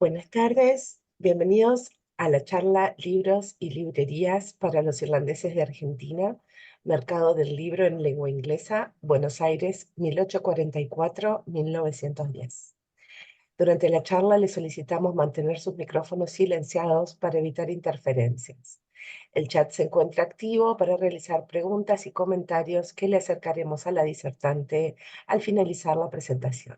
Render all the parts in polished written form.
Buenas tardes, bienvenidos a la charla Libros y Librerías para los Irlandeses de Argentina, Mercado del Libro en Lengua Inglesa, Buenos Aires, 1844-1910. Durante la charla le solicitamos mantener sus micrófonos silenciados para evitar interferencias. El chat se encuentra activo para realizar preguntas y comentarios que le acercaremos a la disertante al finalizar la presentación.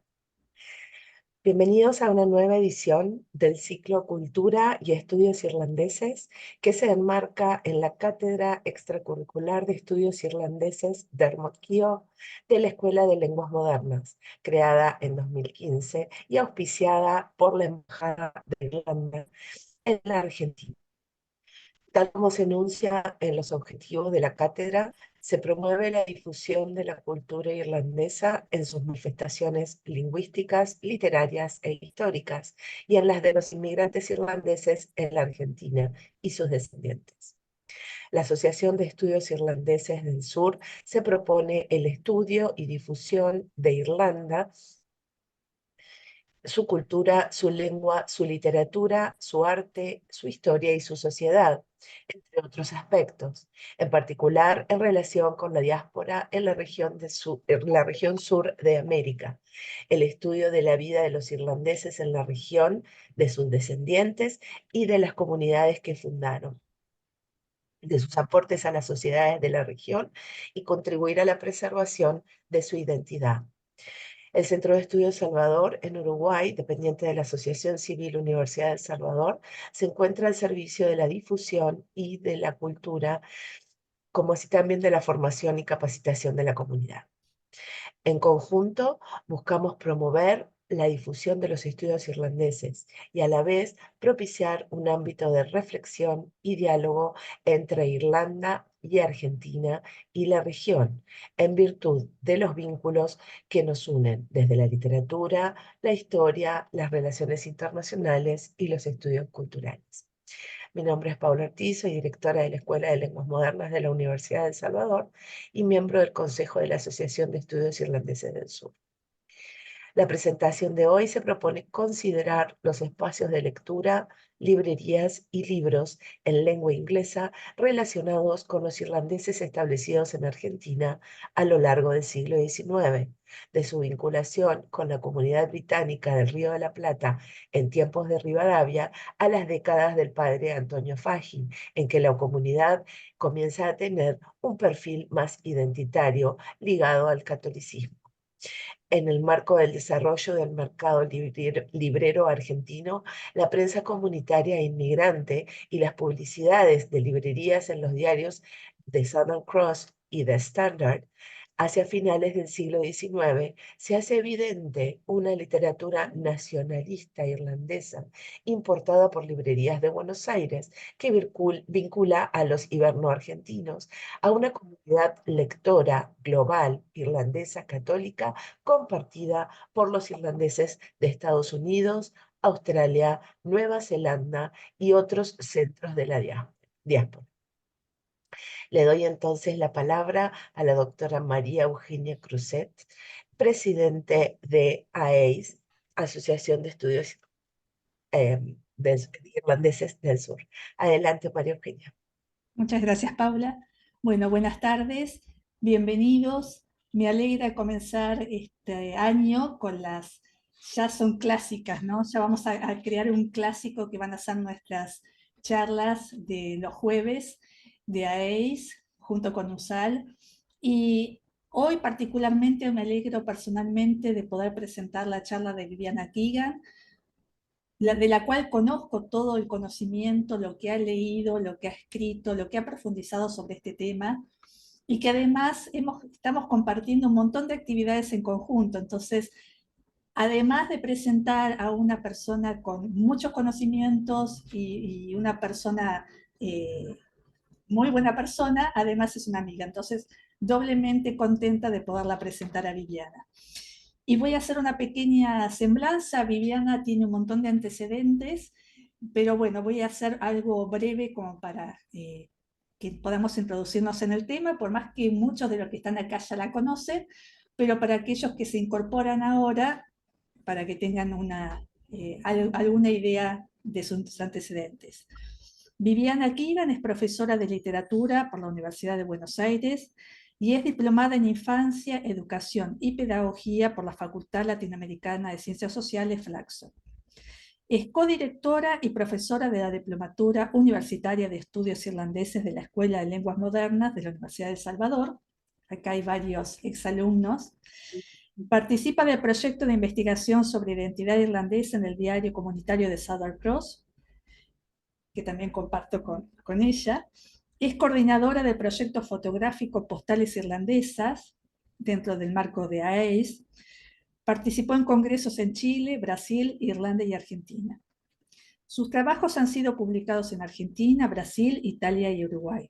Bienvenidos a una nueva edición del ciclo Cultura y Estudios Irlandeses que se enmarca en la Cátedra Extracurricular de Estudios Irlandeses Dermot Keogh de la Escuela de Lenguas Modernas, creada en 2015 y auspiciada por la Embajada de Irlanda en la Argentina. Tal como se enuncia en los objetivos de la cátedra, se promueve la difusión de la cultura irlandesa en sus manifestaciones lingüísticas, literarias e históricas, y en las de los inmigrantes irlandeses en la Argentina y sus descendientes. La Asociación de Estudios Irlandeses del Sur se propone el estudio y difusión de Irlanda, su cultura, su lengua, su literatura, su arte, su historia y su sociedad, entre otros aspectos, en particular en relación con la diáspora en la región sur de América, el estudio de la vida de los irlandeses en la región, de sus descendientes y de las comunidades que fundaron, de sus aportes a las sociedades de la región y contribuir a la preservación de su identidad. El Centro de Estudios Salvador en Uruguay, dependiente de la Asociación Civil Universidad del Salvador, se encuentra al servicio de la difusión y de la cultura, como así también de la formación y capacitación de la comunidad. En conjunto, buscamos promover la difusión de los estudios irlandeses y a la vez propiciar un ámbito de reflexión y diálogo entre Irlanda y Argentina y la región, en virtud de los vínculos que nos unen desde la literatura, la historia, las relaciones internacionales y los estudios culturales. Mi nombre es Paula Ortiz, soy directora de la Escuela de Lenguas Modernas de la Universidad de El Salvador y miembro del Consejo de la Asociación de Estudios Irlandeses del Sur. La presentación de hoy se propone considerar los espacios de lectura, librerías y libros en lengua inglesa relacionados con los irlandeses establecidos en Argentina a lo largo del siglo XIX, de su vinculación con la comunidad británica del Río de la Plata en tiempos de Rivadavia a las décadas del padre Antonio Fagin, en que la comunidad comienza a tener un perfil más identitario ligado al catolicismo. En el marco del desarrollo del mercado librero argentino, la prensa comunitaria e inmigrante y las publicidades de librerías en los diarios The Southern Cross y The Standard, hacia finales del siglo XIX, se hace evidente una literatura nacionalista irlandesa importada por librerías de Buenos Aires que vincula a los hiberno-argentinos a una comunidad lectora global irlandesa católica compartida por los irlandeses de Estados Unidos, Australia, Nueva Zelanda y otros centros de la diáspora. Le doy entonces la palabra a la doctora María Eugenia Cruzet, presidente de AEIS, Asociación de Estudios Irlandeses del Sur. Adelante, María Eugenia. Muchas gracias, Paula. Bueno, buenas tardes, bienvenidos. Me alegra comenzar este año con ya son clásicas, ¿no? Ya vamos a crear un clásico que van a ser nuestras charlas de los jueves de AEIS junto con USAL. Y hoy particularmente me alegro personalmente de poder presentar la charla de Viviana Keegan, de la cual conozco todo el conocimiento, lo que ha leído, lo que ha escrito, lo que ha profundizado sobre este tema, y que además estamos compartiendo un montón de actividades en conjunto. Entonces, además de presentar a una persona con muchos conocimientos y una persona, muy buena persona, además es una amiga. Entonces, doblemente contenta de poderla presentar a Viviana. Y voy a hacer una pequeña semblanza. Viviana tiene un montón de antecedentes, pero bueno, voy a hacer algo breve como para que podamos introducirnos en el tema, por más que muchos de los que están acá ya la conocen, pero para aquellos que se incorporan ahora, para que tengan una alguna idea de sus antecedentes. Viviana Kiran es profesora de literatura por la Universidad de Buenos Aires y es diplomada en Infancia, Educación y Pedagogía por la Facultad Latinoamericana de Ciencias Sociales, Flaxo. Es codirectora y profesora de la Diplomatura Universitaria de Estudios Irlandeses de la Escuela de Lenguas Modernas de la Universidad de El Salvador. Acá hay varios exalumnos. Participa del proyecto de investigación sobre identidad irlandesa en el diario comunitario de Southern Cross, que también comparto con ella. Es coordinadora del proyecto fotográfico Postales Irlandesas, dentro del marco de AEIS. Participó en congresos en Chile, Brasil, Irlanda y Argentina. Sus trabajos han sido publicados en Argentina, Brasil, Italia y Uruguay.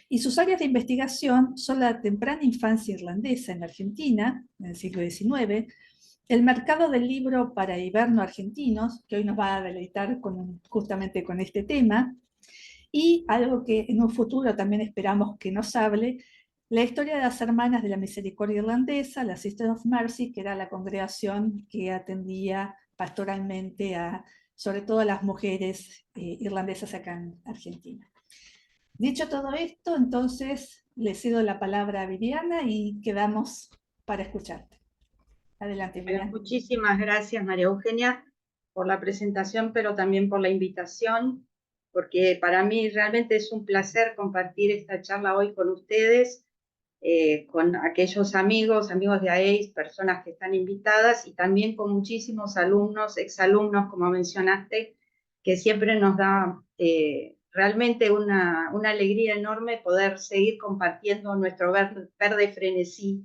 Y sus áreas de investigación son la temprana infancia irlandesa en Argentina, en el siglo XIX, el mercado del libro para hiberno-argentinos, que hoy nos va a deleitar justamente con este tema, y algo que en un futuro también esperamos que nos hable, la historia de las Hermanas de la Misericordia Irlandesa, la Sisters of Mercy, que era la congregación que atendía pastoralmente sobre todo a las mujeres irlandesas acá en Argentina. Dicho todo esto, entonces le cedo la palabra a Viviana y quedamos para escucharte. Adelante, Viviana. Bueno, muchísimas gracias, María Eugenia, por la presentación, pero también por la invitación, porque para mí realmente es un placer compartir esta charla hoy con ustedes, con aquellos amigos de AEIS, personas que están invitadas, y también con muchísimos alumnos, exalumnos, como mencionaste, que siempre nos da realmente una alegría enorme poder seguir compartiendo nuestro verde frenesí,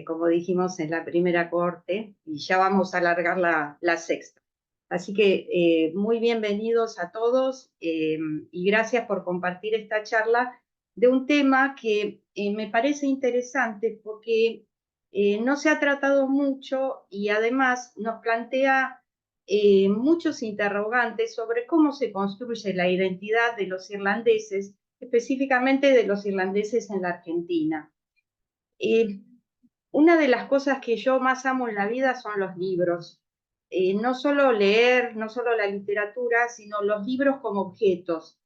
como dijimos en la primera corte, y ya vamos a alargar la sexta. Así que muy bienvenidos a todos y gracias por compartir esta charla de un tema que me parece interesante porque no se ha tratado mucho y además nos plantea muchos interrogantes sobre cómo se construye la identidad de los irlandeses, específicamente de los irlandeses en la Argentina. Una de las cosas que yo más amo en la vida son los libros. No solo leer, no solo la literatura, sino los libros como objetos.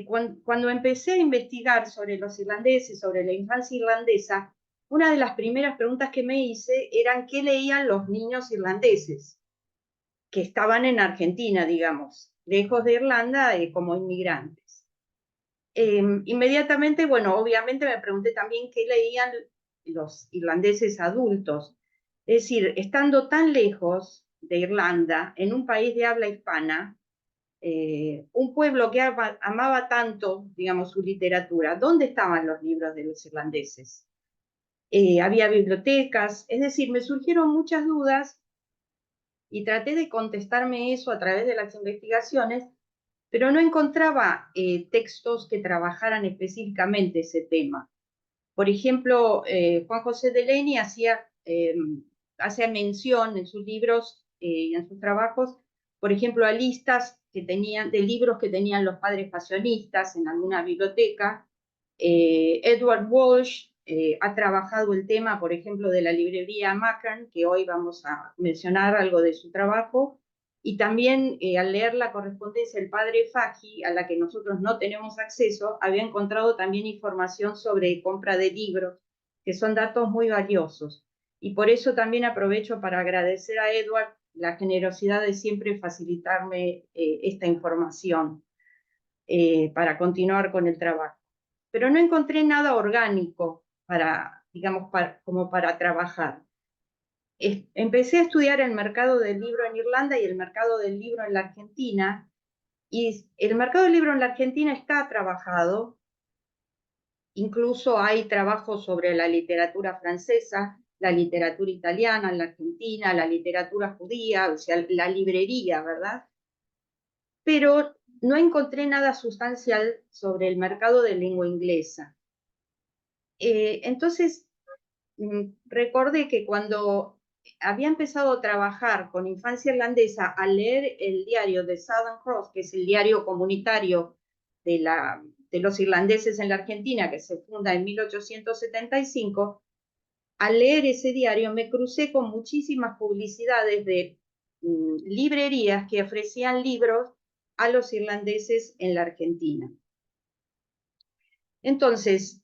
Cuando empecé a investigar sobre los irlandeses, sobre la infancia irlandesa, una de las primeras preguntas que me hice eran qué leían los niños irlandeses que estaban en Argentina, digamos, lejos de Irlanda, como inmigrantes. Inmediatamente, bueno, obviamente me pregunté también qué leían los irlandeses adultos. Es decir, estando tan lejos de Irlanda, en un país de habla hispana, un pueblo que amaba tanto, digamos, su literatura, ¿dónde estaban los libros de los irlandeses? Había bibliotecas, es decir, me surgieron muchas dudas y traté de contestarme eso a través de las investigaciones, pero no encontraba textos que trabajaran específicamente ese tema. Por ejemplo, Juan José Delaney hace mención en sus libros y en sus trabajos, por ejemplo, a listas de libros que tenían los padres pasionistas en alguna biblioteca. Edward Walsh ha trabajado el tema, por ejemplo, de la librería Macern, que hoy vamos a mencionar algo de su trabajo, y también al leer la correspondencia del padre Faggi, a la que nosotros no tenemos acceso, había encontrado también información sobre compra de libros, que son datos muy valiosos. Y por eso también aprovecho para agradecer a Edward la generosidad de siempre facilitarme esta información para continuar con el trabajo. Pero no encontré nada orgánico como para trabajar. Empecé a estudiar el mercado del libro en Irlanda y el mercado del libro en la Argentina, y el mercado del libro en la Argentina está trabajado, incluso hay trabajos sobre la literatura francesa, la literatura italiana en la Argentina, la literatura judía, o sea, la librería, ¿verdad? Pero no encontré nada sustancial sobre el mercado de lengua inglesa. Entonces, recordé que cuando había empezado a trabajar con infancia irlandesa, al leer el diario de Southern Cross, que es el diario comunitario de los irlandeses en la Argentina, que se funda en 1875, al leer ese diario me crucé con muchísimas publicidades de librerías que ofrecían libros a los irlandeses en la Argentina. Entonces,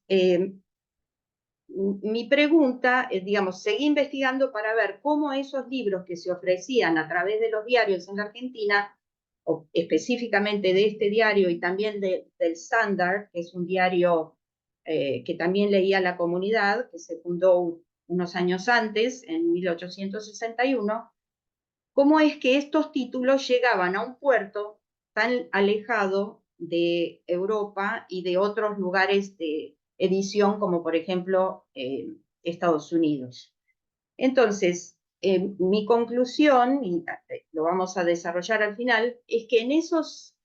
mi pregunta, digamos, seguí investigando para ver cómo esos libros que se ofrecían a través de los diarios en la Argentina, o específicamente de este diario y también del Standard, que es un diario que también leía la comunidad, que se fundó unos años antes, en 1861, cómo es que estos títulos llegaban a un puerto tan alejado de Europa y de otros lugares de edición, como por ejemplo Estados Unidos. Entonces, mi conclusión, y lo vamos a desarrollar al final, es que en esos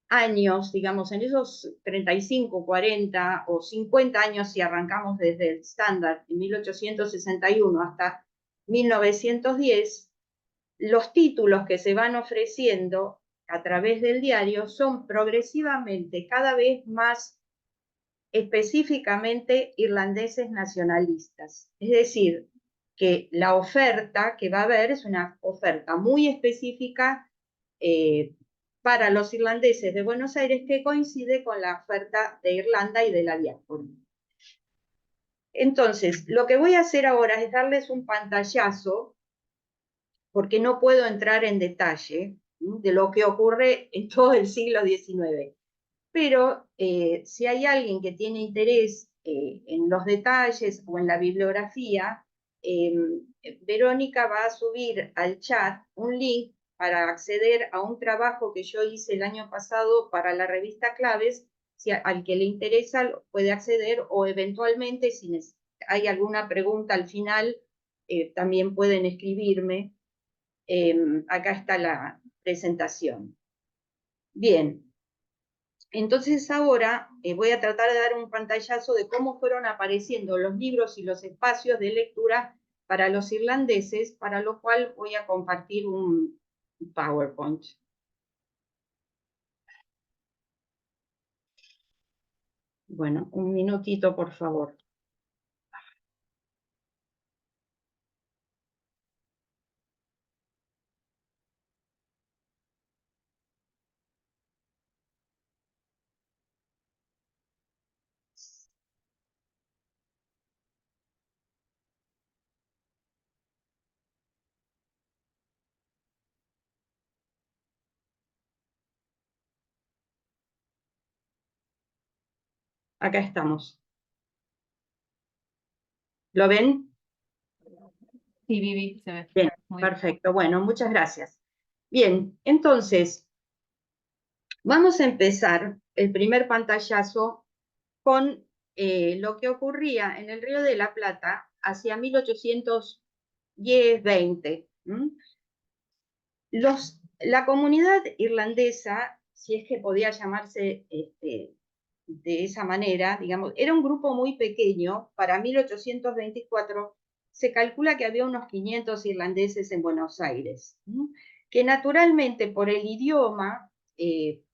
años, digamos, en esos 35, 40 o 50 años, si arrancamos desde el Standard en 1861 hasta 1910, los títulos que se van ofreciendo a través del diario son progresivamente cada vez más específicamente irlandeses nacionalistas. Es decir, que la oferta que va a haber es una oferta muy específica para los irlandeses de Buenos Aires que coincide con la oferta de Irlanda y de la diáspora. Entonces, lo que voy a hacer ahora es darles un pantallazo, porque no puedo entrar en detalle de lo que ocurre en todo el siglo XIX. Pero si hay alguien que tiene interés en los detalles o en la bibliografía, Verónica va a subir al chat un link para acceder a un trabajo que yo hice el año pasado para la revista Claves. Si al que le interesa puede acceder, o eventualmente si hay alguna pregunta al final, también pueden escribirme. Acá está la presentación. Bien. Entonces ahora voy a tratar de dar un pantallazo de cómo fueron apareciendo los libros y los espacios de lectura para los irlandeses, para lo cual voy a compartir un PowerPoint. Bueno, un minutito, por favor. Acá estamos. ¿Lo ven? Sí, Vivi, se ve. Bien, Muy perfecto. Bueno, muchas gracias. Bien, entonces, vamos a empezar el primer pantallazo con lo que ocurría en el Río de la Plata hacia 1810-20. La comunidad irlandesa, si es que podía llamarse de esa manera, digamos, era un grupo muy pequeño. Para 1824 se calcula que había unos 500 irlandeses en Buenos Aires, que naturalmente por el idioma,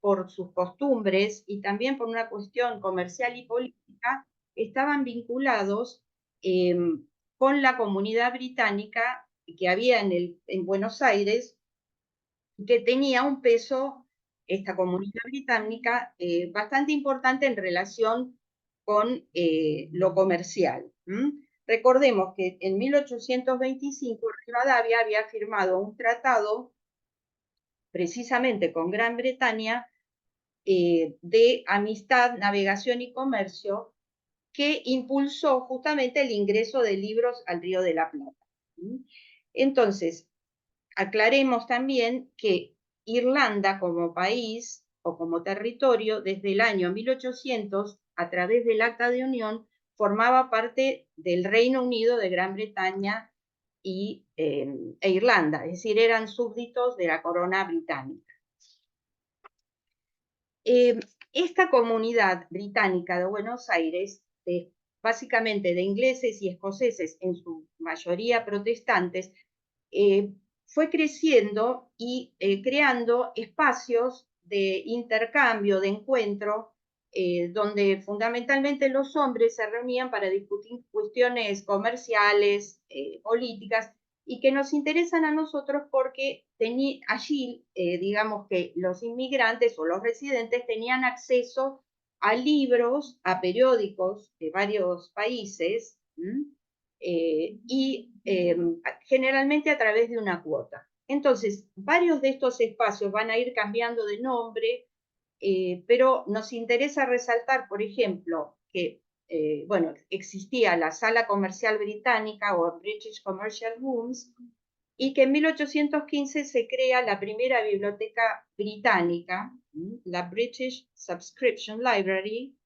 por sus costumbres y también por una cuestión comercial y política, estaban vinculados con la comunidad británica que había en Buenos Aires, que tenía un peso, esta comunidad británica, bastante importante en relación con lo comercial. Recordemos que en 1825 Rivadavia había firmado un tratado precisamente con Gran Bretaña de amistad, navegación y comercio, que impulsó justamente el ingreso de libros al Río de la Plata. Entonces, aclaremos también que Irlanda como país o como territorio, desde el año 1800, a través del Acta de Unión, formaba parte del Reino Unido de Gran Bretaña e Irlanda, es decir, eran súbditos de la corona británica. Esta comunidad británica de Buenos Aires, básicamente de ingleses y escoceses, en su mayoría protestantes, fue creciendo y creando espacios de intercambio, de encuentro, donde fundamentalmente los hombres se reunían para discutir cuestiones comerciales, políticas, y que nos interesan a nosotros porque allí, digamos que los inmigrantes o los residentes tenían acceso a libros, a periódicos de varios países, y generalmente a través de una cuota. Entonces, varios de estos espacios van a ir cambiando de nombre, pero nos interesa resaltar, por ejemplo, que bueno, existía la Sala Comercial Británica o British Commercial Rooms, y que en 1815 se crea la primera biblioteca británica, la British Subscription Library,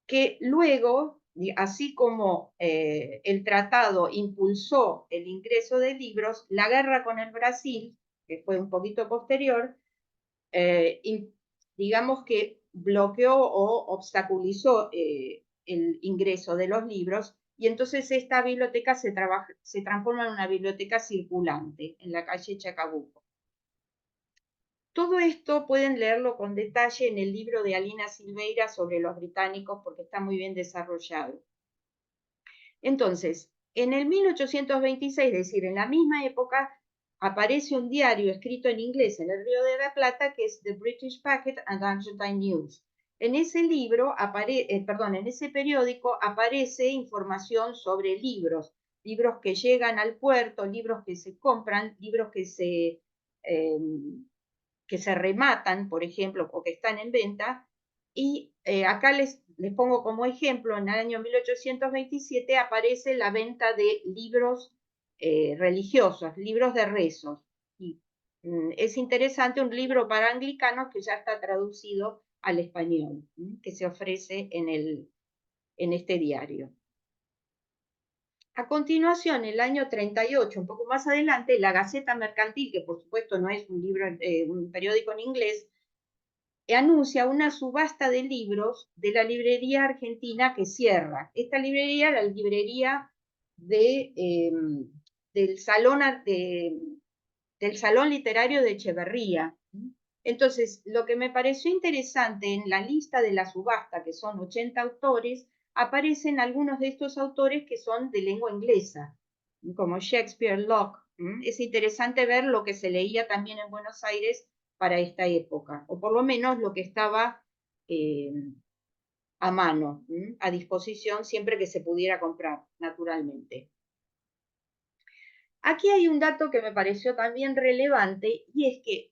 que luego, así como el tratado impulsó el ingreso de libros, la guerra con el Brasil, que fue un poquito posterior, digamos que bloqueó o obstaculizó el ingreso de los libros, y entonces esta biblioteca se transforma en una biblioteca circulante en la calle Chacabuco. Todo esto pueden leerlo con detalle en el libro de Alina Silveira sobre los británicos, porque está muy bien desarrollado. Entonces, en el 1826, es decir, en la misma época, aparece un diario escrito en inglés en el Río de la Plata, que es The British Packet and Argentine News. En ese libro, en ese periódico aparece información sobre libros que llegan al puerto, libros que se compran, libros que se rematan, por ejemplo, o que están en venta. Y acá les pongo como ejemplo, en el año 1827 aparece la venta de libros religiosos, libros de rezos. Y es interesante, un libro para anglicanos que ya está traducido al español, que se ofrece en este diario. A continuación, el año 38, un poco más adelante, la Gaceta Mercantil, que por supuesto no es un libro, un periódico en inglés, anuncia una subasta de libros de la librería argentina que cierra. Esta librería, la librería del Salón Literario de Echeverría. Entonces, lo que me pareció interesante en la lista de la subasta, que son 80 autores, aparecen algunos de estos autores que son de lengua inglesa, como Shakespeare, Locke. Es interesante ver lo que se leía también en Buenos Aires para esta época, o por lo menos lo que estaba a mano, a disposición siempre que se pudiera comprar, naturalmente. Aquí hay un dato que me pareció también relevante, y es que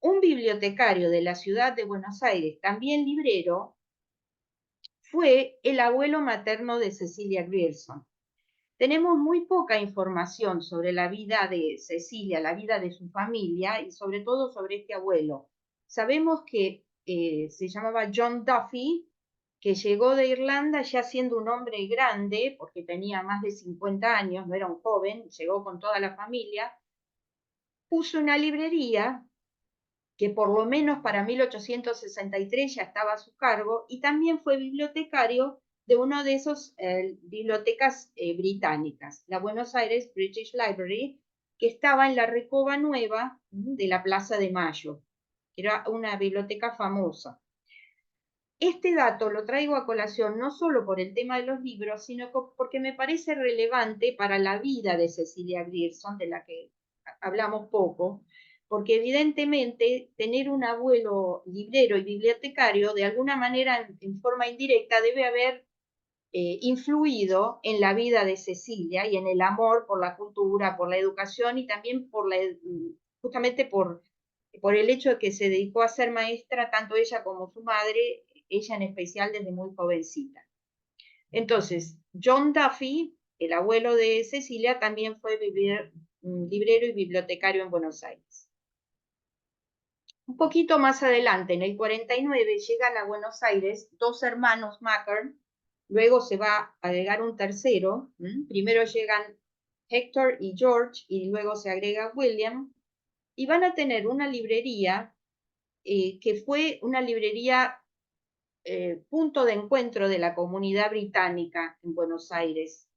un bibliotecario de la ciudad de Buenos Aires, también librero, fue el abuelo materno de Cecilia Grierson. Tenemos muy poca información sobre la vida de Cecilia, la vida de su familia y sobre todo sobre este abuelo. Sabemos que se llamaba John Duffy, que llegó de Irlanda ya siendo un hombre grande, porque tenía más de 50 años, no era un joven, llegó con toda la familia, puso una librería que por lo menos para 1863 ya estaba a su cargo, y también fue bibliotecario de una de esas bibliotecas británicas, la Buenos Aires British Library, que estaba en la Recoba Nueva de la Plaza de Mayo, que era una biblioteca famosa. Este dato lo traigo a colación no solo por el tema de los libros, sino porque me parece relevante para la vida de Cecilia Grierson, de la que hablamos poco, porque evidentemente tener un abuelo librero y bibliotecario, de alguna manera, en forma indirecta, debe haber influido en la vida de Cecilia y en el amor por la cultura, por la educación y también justamente por el hecho de que se dedicó a ser maestra, tanto ella como su madre, ella en especial desde muy jovencita. Entonces, John Duffy, el abuelo de Cecilia, también fue librero y bibliotecario en Buenos Aires. Un poquito más adelante, en el 49, llegan a Buenos Aires dos hermanos Macker, luego se va a agregar un tercero, primero llegan Hector y George, y luego se agrega William, y van a tener una librería que fue una librería punto de encuentro de la comunidad británica en Buenos Aires.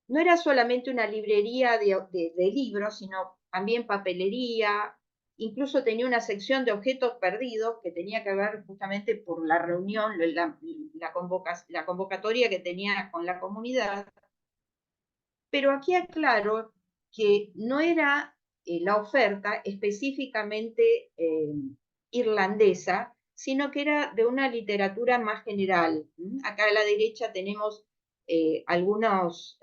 No era solamente una librería de libros, sino también papelería, incluso tenía una sección de objetos perdidos que tenía que ver justamente por la reunión, la convocatoria que tenía con la comunidad. Pero aquí aclaro que no era la oferta específicamente irlandesa, sino que era de una literatura más general. Acá a la derecha tenemos algunos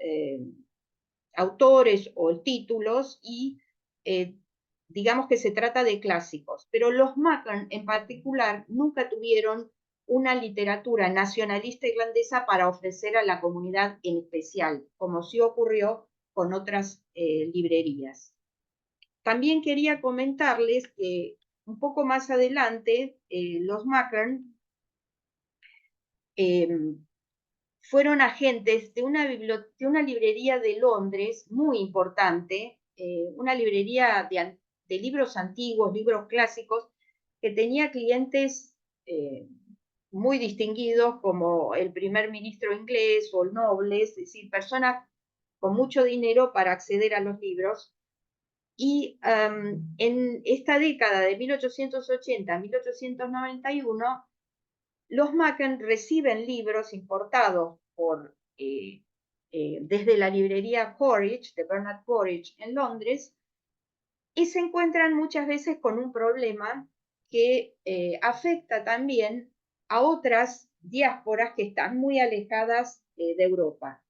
autores o títulos y digamos que se trata de clásicos, pero los Macklin en particular nunca tuvieron una literatura nacionalista irlandesa para ofrecer a la comunidad en especial, como sí ocurrió con otras librerías. También quería comentarles que un poco más adelante los Macklin fueron agentes de una librería de Londres muy importante, una librería de libros antiguos, libros clásicos, que tenía clientes muy distinguidos como el primer ministro inglés o nobles, es decir, personas con mucho dinero para acceder a los libros. Y en esta década de 1880 a 1891, los Macklin reciben libros importados desde la librería Quaritch, de Bernard Quaritch en Londres, y se encuentran muchas veces con un problema que afecta también a otras diásporas que están muy alejadas de Europa.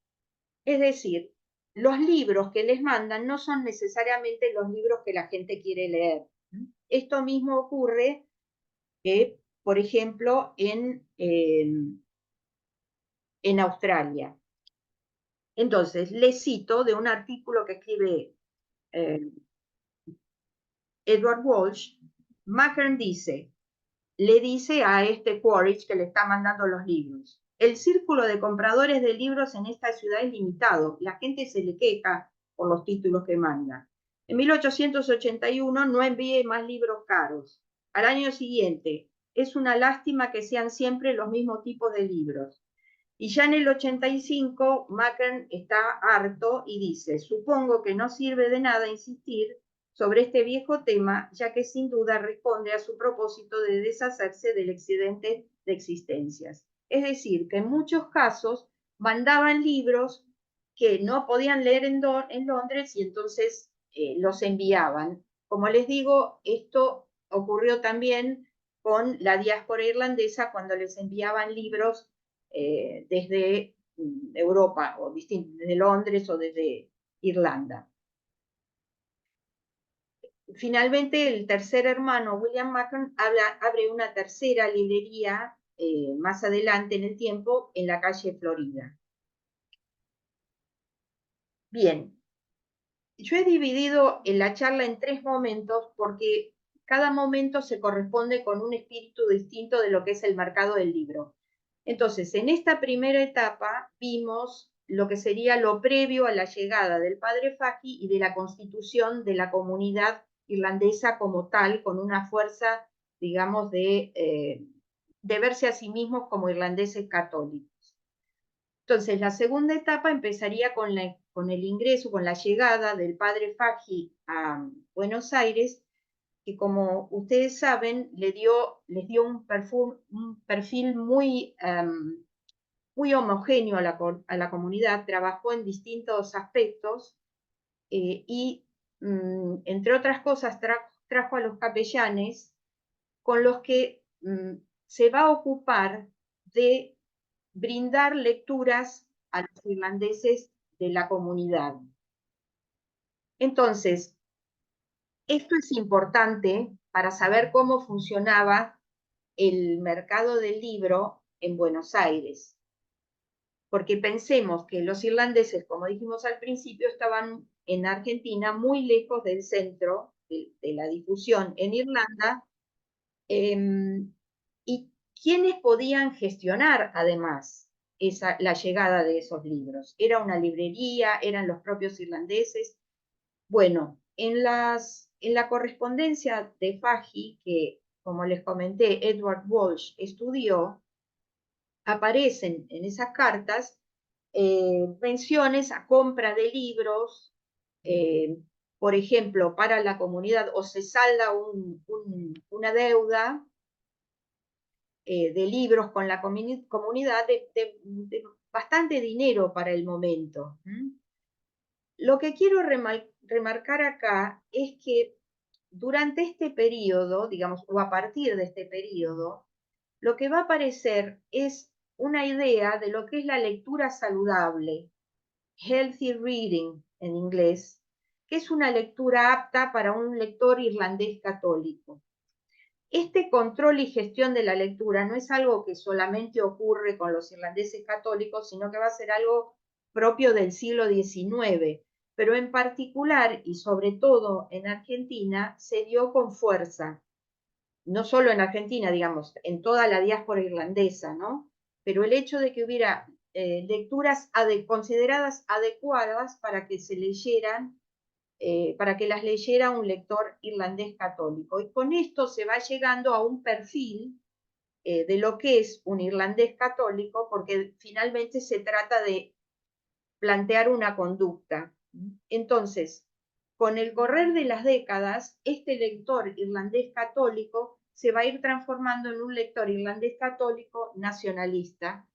Es decir, los libros que les mandan no son necesariamente los libros que la gente quiere leer. Esto mismo ocurre, por ejemplo, en Australia. Entonces, les cito de un artículo que escribe Edward Walsh. Macklin le dice a este Quaritch que le está mandando los libros: el círculo de compradores de libros en esta ciudad es limitado. La gente se le queja por los títulos que manda. En 1881 no envíe más libros caros. Al año siguiente, es una lástima que sean siempre los mismos tipos de libros. Y ya en el 85, Macklin está harto y dice: supongo que no sirve de nada insistir sobre este viejo tema, ya que sin duda responde a su propósito de deshacerse del excedente de existencias. Es decir, que en muchos casos mandaban libros que no podían leer en Londres y entonces los enviaban. Como les digo, esto ocurrió también con la diáspora irlandesa cuando les enviaban libros desde Europa, o desde Londres o desde Irlanda. Finalmente, el tercer hermano, William Macklin, abre una tercera librería más adelante en el tiempo en la calle Florida. Bien, yo he dividido la charla en 3 momentos porque cada momento se corresponde con un espíritu distinto de lo que es el mercado del libro. Entonces, en esta primera etapa vimos lo que sería lo previo a la llegada del padre Faggi y de la constitución de la comunidad irlandesa como tal, con una fuerza, digamos, de verse a sí mismos como irlandeses católicos. Entonces, la segunda etapa empezaría con el ingreso, con la llegada del padre Faggi a Buenos Aires, que como ustedes saben, les dio un perfil muy, muy homogéneo a la comunidad, trabajó en distintos aspectos y, entre otras cosas, trajo a los capellanes con los que se va a ocupar de brindar lecturas a los irlandeses de la comunidad. Entonces, esto es importante para saber cómo funcionaba el mercado del libro en Buenos Aires. Porque pensemos que los irlandeses, como dijimos al principio, estaban en Argentina muy lejos del centro de la difusión en Irlanda, y ¿quiénes podían gestionar además la llegada de esos libros? ¿Era una librería? ¿Eran los propios irlandeses? Bueno, en la correspondencia de Faggi, que como les comenté, Edward Walsh estudió, aparecen en esas cartas menciones a compra de libros, por ejemplo, para la comunidad, o se salda una deuda de libros con la comunidad de bastante dinero para el momento. Lo que quiero remarcar acá es que durante este periodo, digamos, o a partir de este periodo, lo que va a aparecer es una idea de lo que es la lectura saludable, healthy reading en inglés, que es una lectura apta para un lector irlandés católico. Este control y gestión de la lectura no es algo que solamente ocurre con los irlandeses católicos, sino que va a ser algo propio del siglo XIX, pero en particular y sobre todo en Argentina se dio con fuerza. No solo en Argentina, digamos, en toda la diáspora irlandesa, ¿no? Pero el hecho de que hubiera lecturas consideradas adecuadas para que se leyeran, para que las leyera un lector irlandés católico. Y con esto se va llegando a un perfil de lo que es un irlandés católico, porque finalmente se trata de plantear una conducta. Entonces, con el correr de las décadas, este lector irlandés católico se va a ir transformando en un lector irlandés católico nacionalista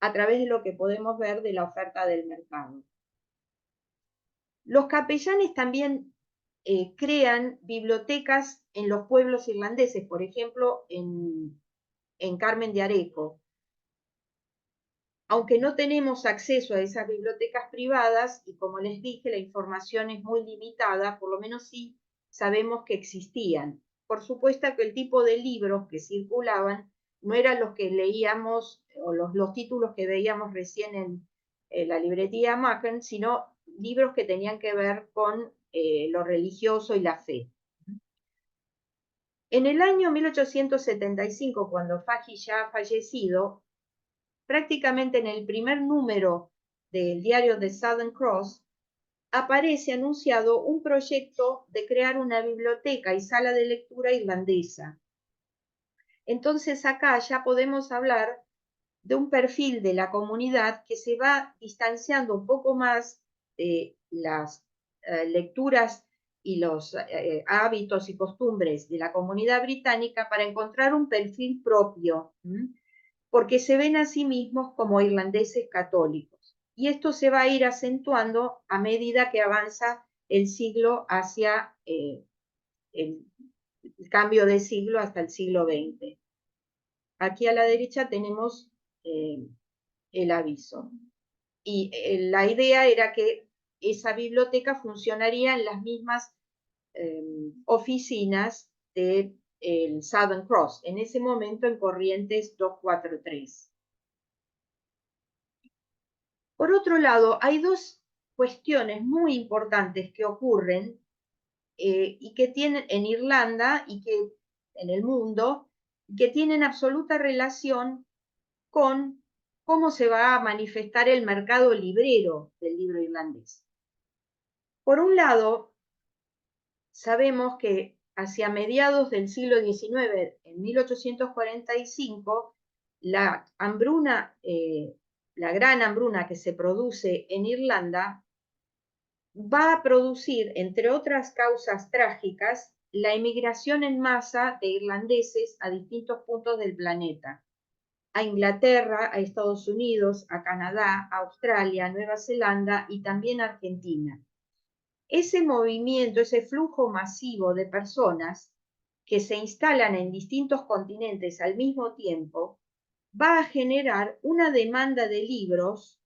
a través de lo que podemos ver de la oferta del mercado. Los capellanes también crean bibliotecas en los pueblos irlandeses, por ejemplo, en Carmen de Areco. Aunque no tenemos acceso a esas bibliotecas privadas, y como les dije, la información es muy limitada, por lo menos sí sabemos que existían. Por supuesto que el tipo de libros que circulaban no eran los que leíamos, o los títulos que veíamos recién en la librería Machen, sino libros que tenían que ver con lo religioso y la fe. En el año 1875, cuando Fahey ya ha fallecido, prácticamente en el primer número del diario The Southern Cross, aparece anunciado un proyecto de crear una biblioteca y sala de lectura irlandesa. Entonces acá ya podemos hablar de un perfil de la comunidad que se va distanciando un poco más de las lecturas y los hábitos y costumbres de la comunidad británica para encontrar un perfil propio, porque se ven a sí mismos como irlandeses católicos. Y esto se va a ir acentuando a medida que avanza el siglo hacia el cambio de siglo hasta el siglo XX. Aquí a la derecha tenemos el aviso. Y la idea era que esa biblioteca funcionaría en las mismas oficinas del Southern Cross, en ese momento en Corrientes 243. Por otro lado, hay dos cuestiones muy importantes que ocurren y que tienen en Irlanda y que en el mundo, que tienen absoluta relación con cómo se va a manifestar el mercado librero del libro irlandés. Por un lado, sabemos que hacia mediados del siglo XIX, en 1845, la hambruna, la gran hambruna que se produce en Irlanda, va a producir, entre otras causas trágicas, la emigración en masa de irlandeses a distintos puntos del planeta. A Inglaterra, a Estados Unidos, a Canadá, a Australia, Nueva Zelanda y también a Argentina. Ese movimiento, ese flujo masivo de personas que se instalan en distintos continentes al mismo tiempo, va a generar una demanda de libros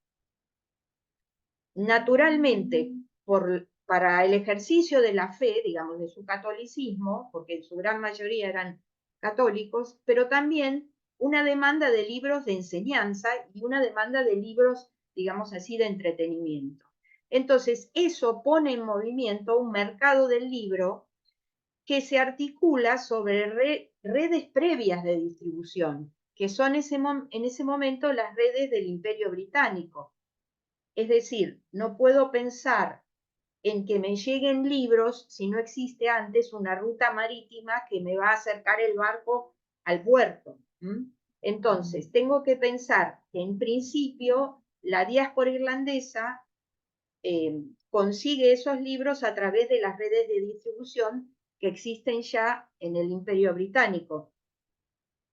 naturalmente para el ejercicio de la fe, digamos, de su catolicismo, porque en su gran mayoría eran católicos, pero también una demanda de libros de enseñanza y una demanda de libros, digamos así, de entretenimiento. Entonces, eso pone en movimiento un mercado del libro que se articula sobre redes previas de distribución, que son en ese momento las redes del Imperio Británico. Es decir, no puedo pensar en que me lleguen libros si no existe antes una ruta marítima que me va a acercar el barco al puerto. Entonces, tengo que pensar que en principio la diáspora irlandesa consigue esos libros a través de las redes de distribución que existen ya en el Imperio Británico,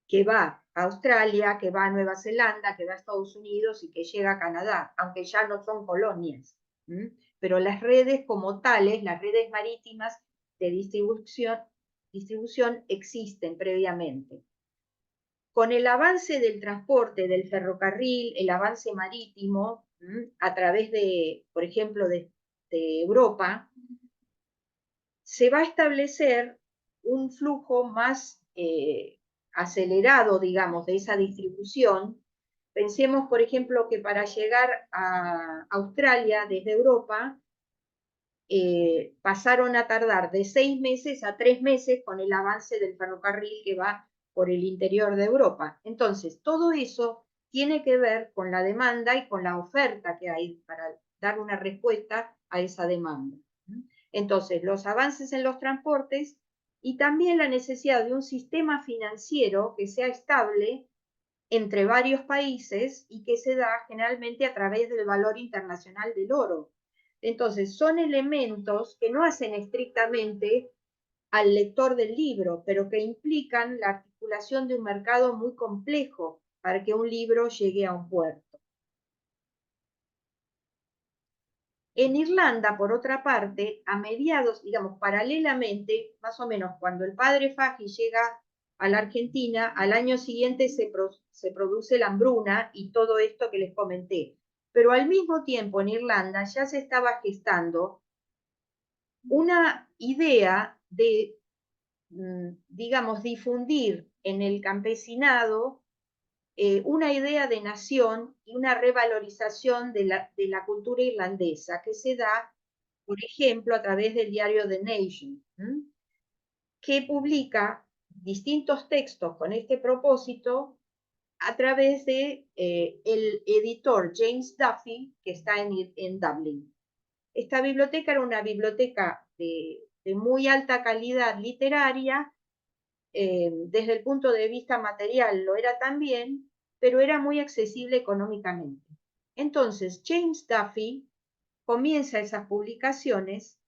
que va a Australia, que va a Nueva Zelanda, que va a Estados Unidos y que llega a Canadá, aunque ya no son colonias. pero las redes como tales, las redes marítimas de distribución existen previamente. Con el avance del transporte, del ferrocarril, el avance marítimo, a través de, por ejemplo, de Europa, se va a establecer un flujo más acelerado, digamos, de esa distribución. Pensemos, por ejemplo, que para llegar a Australia desde Europa, pasaron a tardar de 6 meses a 3 meses con el avance del ferrocarril que va por el interior de Europa. Entonces, todo eso tiene que ver con la demanda y con la oferta que hay para dar una respuesta a esa demanda. Entonces, los avances en los transportes y también la necesidad de un sistema financiero que sea estable entre varios países y que se da generalmente a través del valor internacional del oro. Entonces, son elementos que no hacen estrictamente al lector del libro, pero que implican la articulación de un mercado muy complejo para que un libro llegue a un puerto. En Irlanda, por otra parte, a mediados, digamos, paralelamente, más o menos cuando el padre Faggi llega a la Argentina, al año siguiente se produce la hambruna y todo esto que les comenté. Pero al mismo tiempo en Irlanda ya se estaba gestando una idea de, digamos, difundir en el campesinado una idea de nación y una revalorización de la cultura irlandesa que se da, por ejemplo, a través del diario The Nation, que publica distintos textos con este propósito a través de el editor James Duffy, que está en Dublín. Esta biblioteca era una biblioteca de muy alta calidad literaria, desde el punto de vista material lo era también, pero era muy accesible económicamente. Entonces, James Duffy comienza esas publicaciones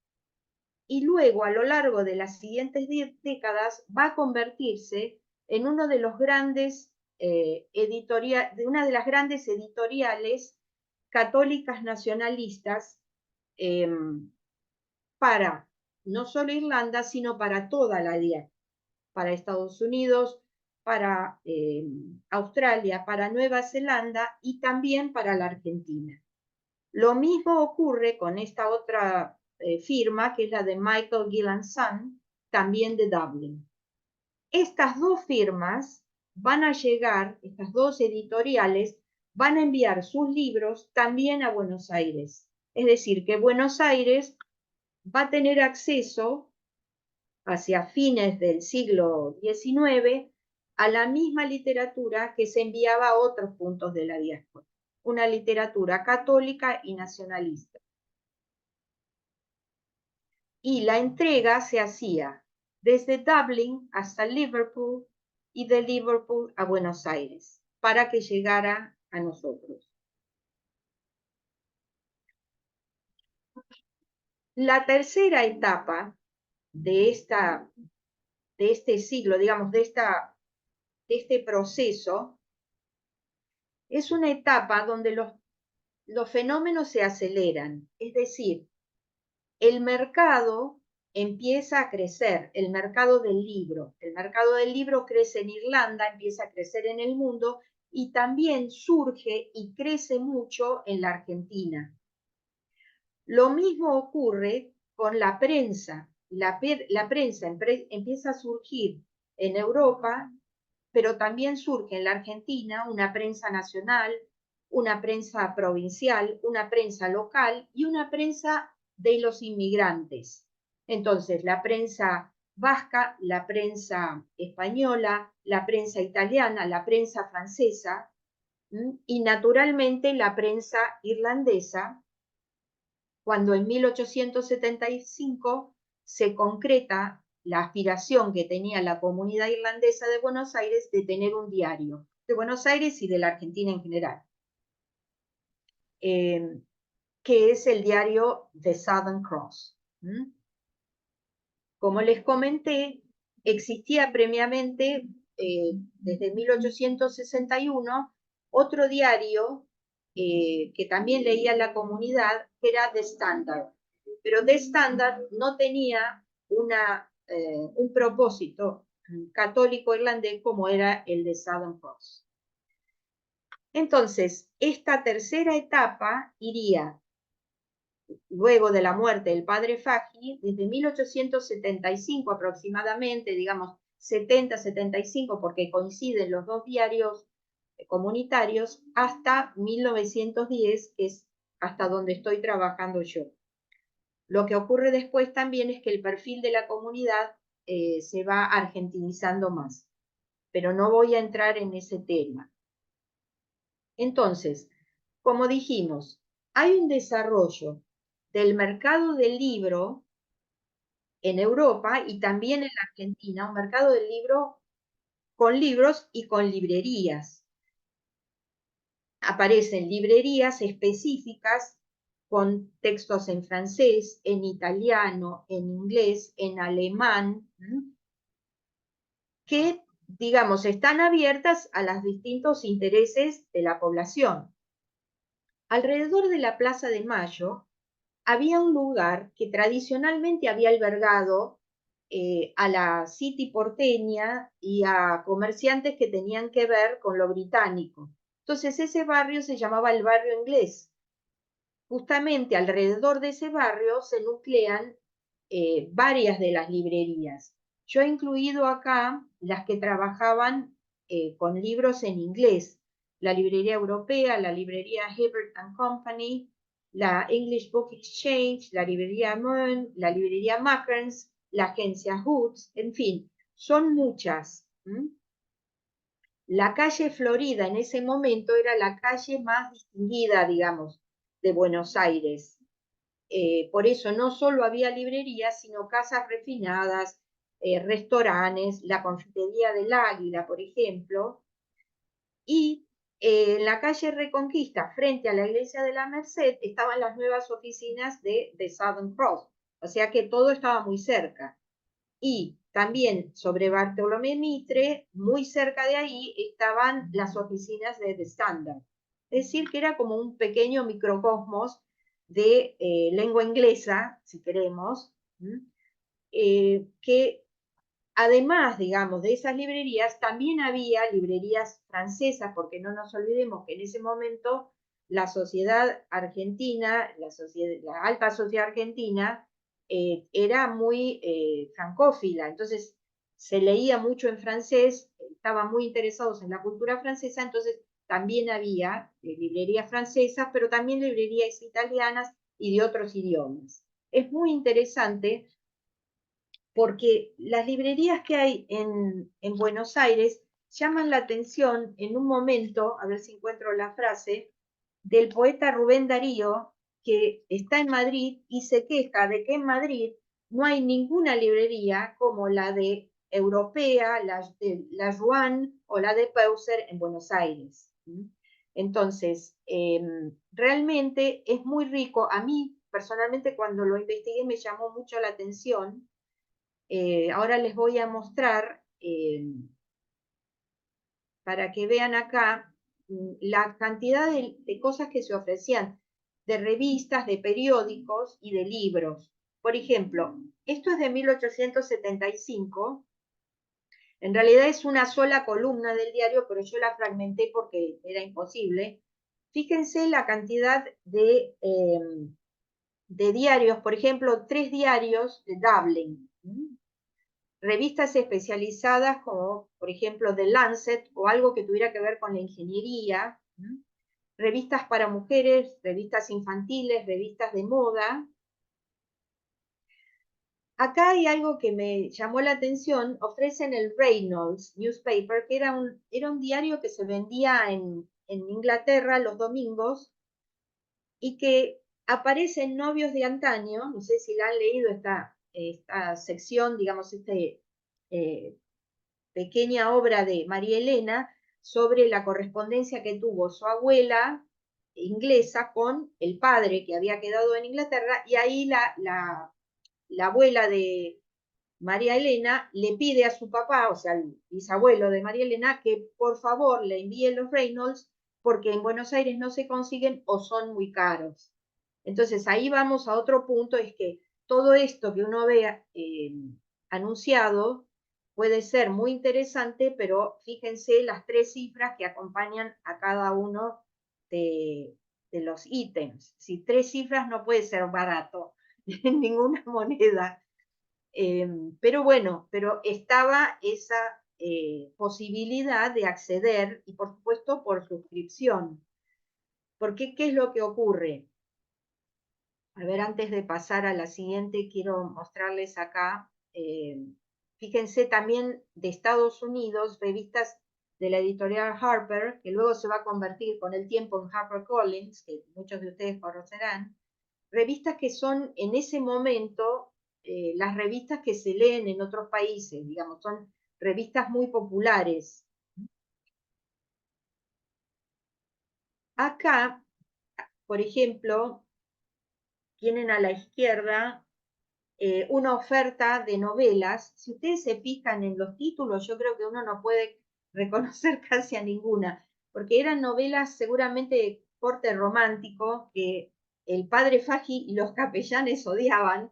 y luego, a lo largo de las siguientes décadas, va a convertirse en uno de los grandes de una de las grandes editoriales católicas nacionalistas para no solo Irlanda, sino para toda la diáspora, para Estados Unidos, para Australia, para Nueva Zelanda y también para la Argentina. Lo mismo ocurre con esta otra firma, que es la de Michael Gill & Son, también de Dublín. Estas dos firmas van a llegar, estas dos editoriales, van a enviar sus libros también a Buenos Aires. Es decir, que Buenos Aires va a tener acceso hacia fines del siglo XIX a la misma literatura que se enviaba a otros puntos de la diáspora, una literatura católica y nacionalista. Y la entrega se hacía desde Dublín hasta Liverpool y de Liverpool a Buenos Aires, para que llegara a nosotros. La tercera etapa de este siglo, digamos, de este proceso, es una etapa donde los fenómenos se aceleran, es decir, el mercado empieza a crecer, el mercado del libro. El mercado del libro crece en Irlanda, empieza a crecer en el mundo y también surge y crece mucho en la Argentina. Lo mismo ocurre con la prensa. La prensa empieza a surgir en Europa, pero también surge en la Argentina una prensa nacional, una prensa provincial, una prensa local y una prensa de los inmigrantes. Entonces, la prensa vasca, la prensa española, la prensa italiana, la prensa francesa y naturalmente la prensa irlandesa, cuando en 1875 se concreta la aspiración que tenía la comunidad irlandesa de Buenos Aires de tener un diario, de Buenos Aires y de la Argentina en general, que es el diario The Southern Cross. Como les comenté, existía previamente, desde 1861, otro diario que también leía la comunidad, que era The Standard. Pero The Standard no tenía un propósito católico irlandés como era el de Southern Cross. Entonces, esta tercera etapa iría, luego de la muerte del padre Faggi, desde 1875 aproximadamente, digamos 70-75, porque coinciden los dos diarios comunitarios, hasta 1910, que es hasta donde estoy trabajando yo. Lo que ocurre después también es que el perfil de la comunidad se va argentinizando más, pero no voy a entrar en ese tema. Entonces, como dijimos, hay un desarrollo del mercado del libro en Europa y también en la Argentina, un mercado del libro con libros y con librerías. Aparecen librerías específicas con textos en francés, en italiano, en inglés, en alemán, que, digamos, están abiertas a los distintos intereses de la población. Alrededor de la Plaza de Mayo había un lugar que tradicionalmente había albergado a la City porteña y a comerciantes que tenían que ver con lo británico. Entonces ese barrio se llamaba el barrio inglés. Justamente alrededor de ese barrio se nuclean varias de las librerías. Yo he incluido acá las que trabajaban con libros en inglés, la librería europea, la librería Hibbert and Company, la English Book Exchange, la librería Moen, la librería Mackerns, la agencia Hoods, en fin, son muchas. La calle Florida en ese momento era la calle más distinguida, digamos, de Buenos Aires. Por eso no solo había librerías, sino casas refinadas, restaurantes, la confitería del Águila, por ejemplo. Y en la calle Reconquista, frente a la iglesia de la Merced, estaban las nuevas oficinas de Southern Cross. O sea que todo estaba muy cerca. Y también sobre Bartolomé Mitre, muy cerca de ahí, estaban las oficinas de The Standard. Es decir, que era como un pequeño microcosmos de lengua inglesa, si queremos, que además, digamos, de esas librerías, también había librerías francesas, porque no nos olvidemos que en ese momento la sociedad argentina, la alta sociedad argentina, era muy francófila, entonces se leía mucho en francés, estaban muy interesados en la cultura francesa, entonces también había librerías francesas, pero también librerías italianas y de otros idiomas. Es muy interesante porque las librerías que hay en Buenos Aires llaman la atención en un momento, a ver si encuentro la frase, del poeta Rubén Darío, que está en Madrid y se queja de que en Madrid no hay ninguna librería como la de Europea, la Juan o la de Peuser en Buenos Aires. Entonces, realmente es muy rico. A mí, personalmente, cuando lo investigué me llamó mucho la atención. Ahora les voy a mostrar, para que vean acá, la cantidad de cosas que se ofrecían, de revistas, de periódicos y de libros. Por ejemplo, esto es de 1875. En realidad es una sola columna del diario, pero yo la fragmenté porque era imposible. Fíjense la cantidad de diarios, por ejemplo, 3 diarios de Dublín. Revistas especializadas como, por ejemplo, The Lancet o algo que tuviera que ver con la ingeniería, revistas para mujeres, revistas infantiles, revistas de moda. Acá hay algo que me llamó la atención, ofrecen el Reynolds Newspaper, que era un diario que se vendía en Inglaterra los domingos y que aparece en Novios de Antaño, no sé si la han leído esta sección, digamos, pequeña obra de María Elena sobre la correspondencia que tuvo su abuela inglesa con el padre que había quedado en Inglaterra, y ahí la abuela de María Elena le pide a su papá, o sea, el bisabuelo de María Elena, que por favor le envíe los Reynolds porque en Buenos Aires no se consiguen o son muy caros. Entonces ahí vamos a otro punto, es que todo esto que uno ve anunciado puede ser muy interesante, pero fíjense las 3 cifras que acompañan a cada uno de los ítems. Si 3 cifras no puede ser barato en ninguna moneda. Pero bueno, pero estaba esa posibilidad de acceder y por supuesto por suscripción. Porque ¿qué es lo que ocurre? A ver, antes de pasar a la siguiente, quiero mostrarles acá, fíjense también de Estados Unidos, revistas de la editorial Harper, que luego se va a convertir con el tiempo en HarperCollins, que muchos de ustedes conocerán, revistas que son en ese momento las revistas que se leen en otros países, digamos, son revistas muy populares. Acá, por ejemplo, tienen a la izquierda una oferta de novelas. Si ustedes se fijan en los títulos, yo creo que uno no puede reconocer casi a ninguna, porque eran novelas seguramente de corte romántico que el padre Faggi y los capellanes odiaban.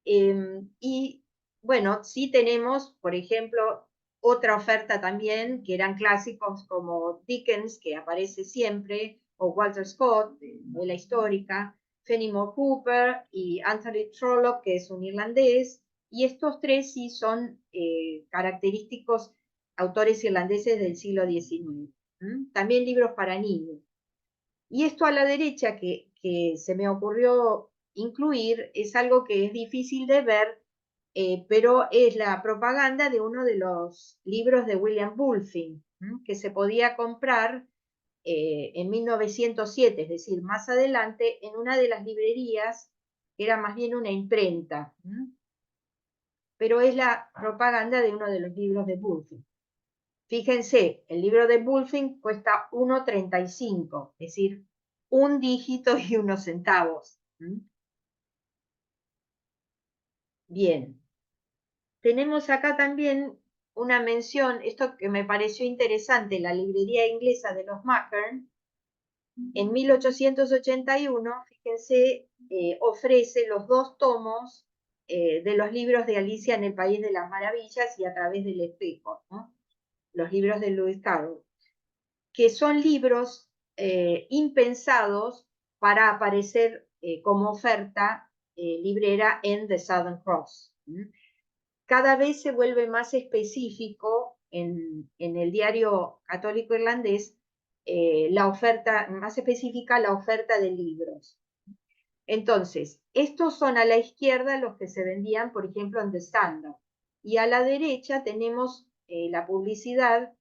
Y bueno, sí tenemos, por ejemplo, otra oferta también, que eran clásicos como Dickens, que aparece siempre, o Walter Scott, novela histórica, Fenimore Cooper y Anthony Trollope, que es un irlandés, y estos 3 sí son característicos autores irlandeses del siglo XIX. También libros para niños. Y esto a la derecha que se me ocurrió incluir es algo que es difícil de ver, pero es la propaganda de uno de los libros de William Bulfing, que se podía comprar en 1907, es decir, más adelante, en una de las librerías, que era más bien una imprenta, pero es la propaganda de uno de los libros de Bulfing. Fíjense, el libro de Bulfing cuesta 1,35, es decir, un dígito y unos centavos. Bien, tenemos acá también una mención, esto que me pareció interesante, la librería inglesa de los Mackern, en 1881, fíjense, ofrece los 2 tomos de los libros de Alicia en el País de las Maravillas y A través del espejo, ¿no? Los libros de Lewis Carroll, que son libros impensados para aparecer como oferta librera en The Southern Cross. Cada vez se vuelve más específico en el diario católico irlandés la oferta, más específica la oferta de libros. Entonces, estos son a la izquierda los que se vendían, por ejemplo, en The Standard. Y a la derecha tenemos la publicidad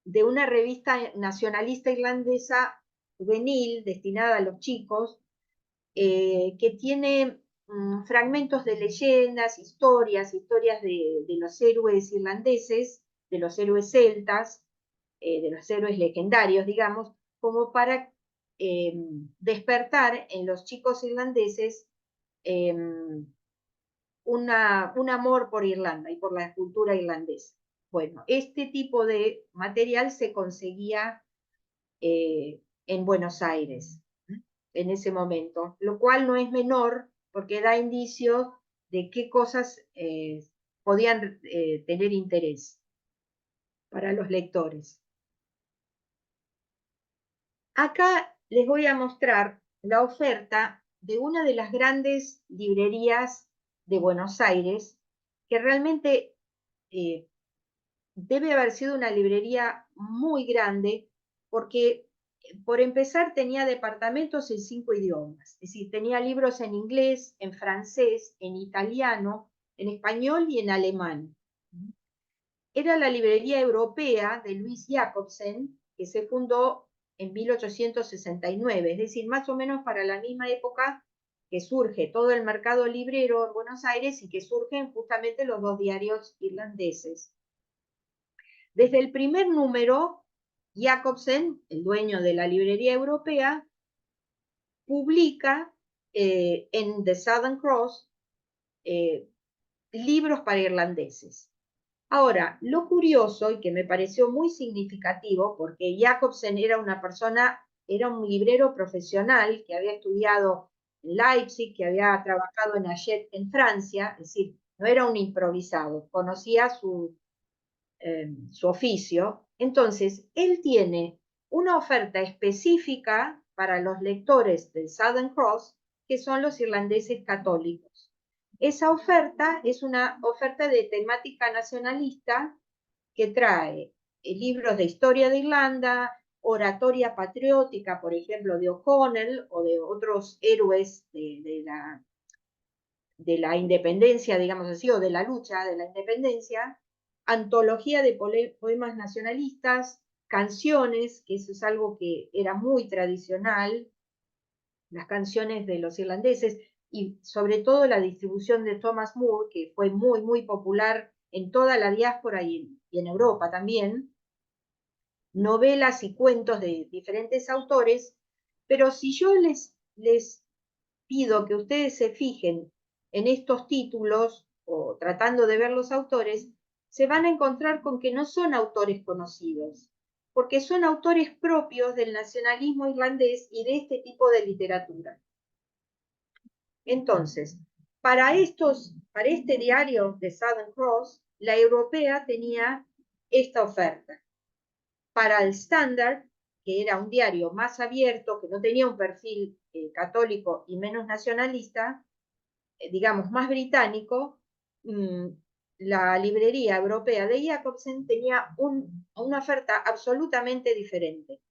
de una revista nacionalista irlandesa juvenil destinada a los chicos, que tiene fragmentos de leyendas, historias de los héroes irlandeses, de los héroes celtas, de los héroes legendarios, digamos, como para despertar en los chicos irlandeses un amor por Irlanda y por la cultura irlandesa. Bueno, este tipo de material se conseguía en Buenos Aires en ese momento, lo cual no es menor porque da indicios de qué cosas podían tener interés para los lectores. Acá les voy a mostrar la oferta de una de las grandes librerías de Buenos Aires, que realmente debe haber sido una librería muy grande, porque por empezar tenía departamentos en 5 idiomas, es decir, tenía libros en inglés, en francés, en italiano, en español y en alemán. Era la librería europea de Louis Jacobsen, que se fundó en 1869, es decir, más o menos para la misma época que surge todo el mercado librero en Buenos Aires y que surgen justamente los 2 diarios irlandeses. Desde el primer número, Jacobsen, el dueño de la librería europea, publica en The Southern Cross libros para irlandeses. Ahora, lo curioso y que me pareció muy significativo, porque Jacobsen era una persona, era un librero profesional que había estudiado en Leipzig, que había trabajado en Hachette en Francia, es decir, no era un improvisado, conocía su oficio. Entonces, él tiene una oferta específica para los lectores del Southern Cross, que son los irlandeses católicos. Esa oferta es una oferta de temática nacionalista que trae libros de historia de Irlanda, oratoria patriótica, por ejemplo, de O'Connell o de otros héroes de la independencia, digamos así, o de la lucha de la independencia, antología de poemas nacionalistas, canciones, que eso es algo que era muy tradicional, las canciones de los irlandeses, y sobre todo la distribución de Thomas Moore, que fue muy, muy popular en toda la diáspora y en Europa también, novelas y cuentos de diferentes autores, pero si yo les pido que ustedes se fijen en estos títulos o tratando de ver los autores, se van a encontrar con que no son autores conocidos, porque son autores propios del nacionalismo irlandés y de este tipo de literatura. Entonces, para este diario de Southern Cross, la europea tenía esta oferta. Para el Standard, que era un diario más abierto, que no tenía un perfil católico y menos nacionalista, digamos, más británico, la librería europea de Jacobsen tenía una oferta absolutamente diferente.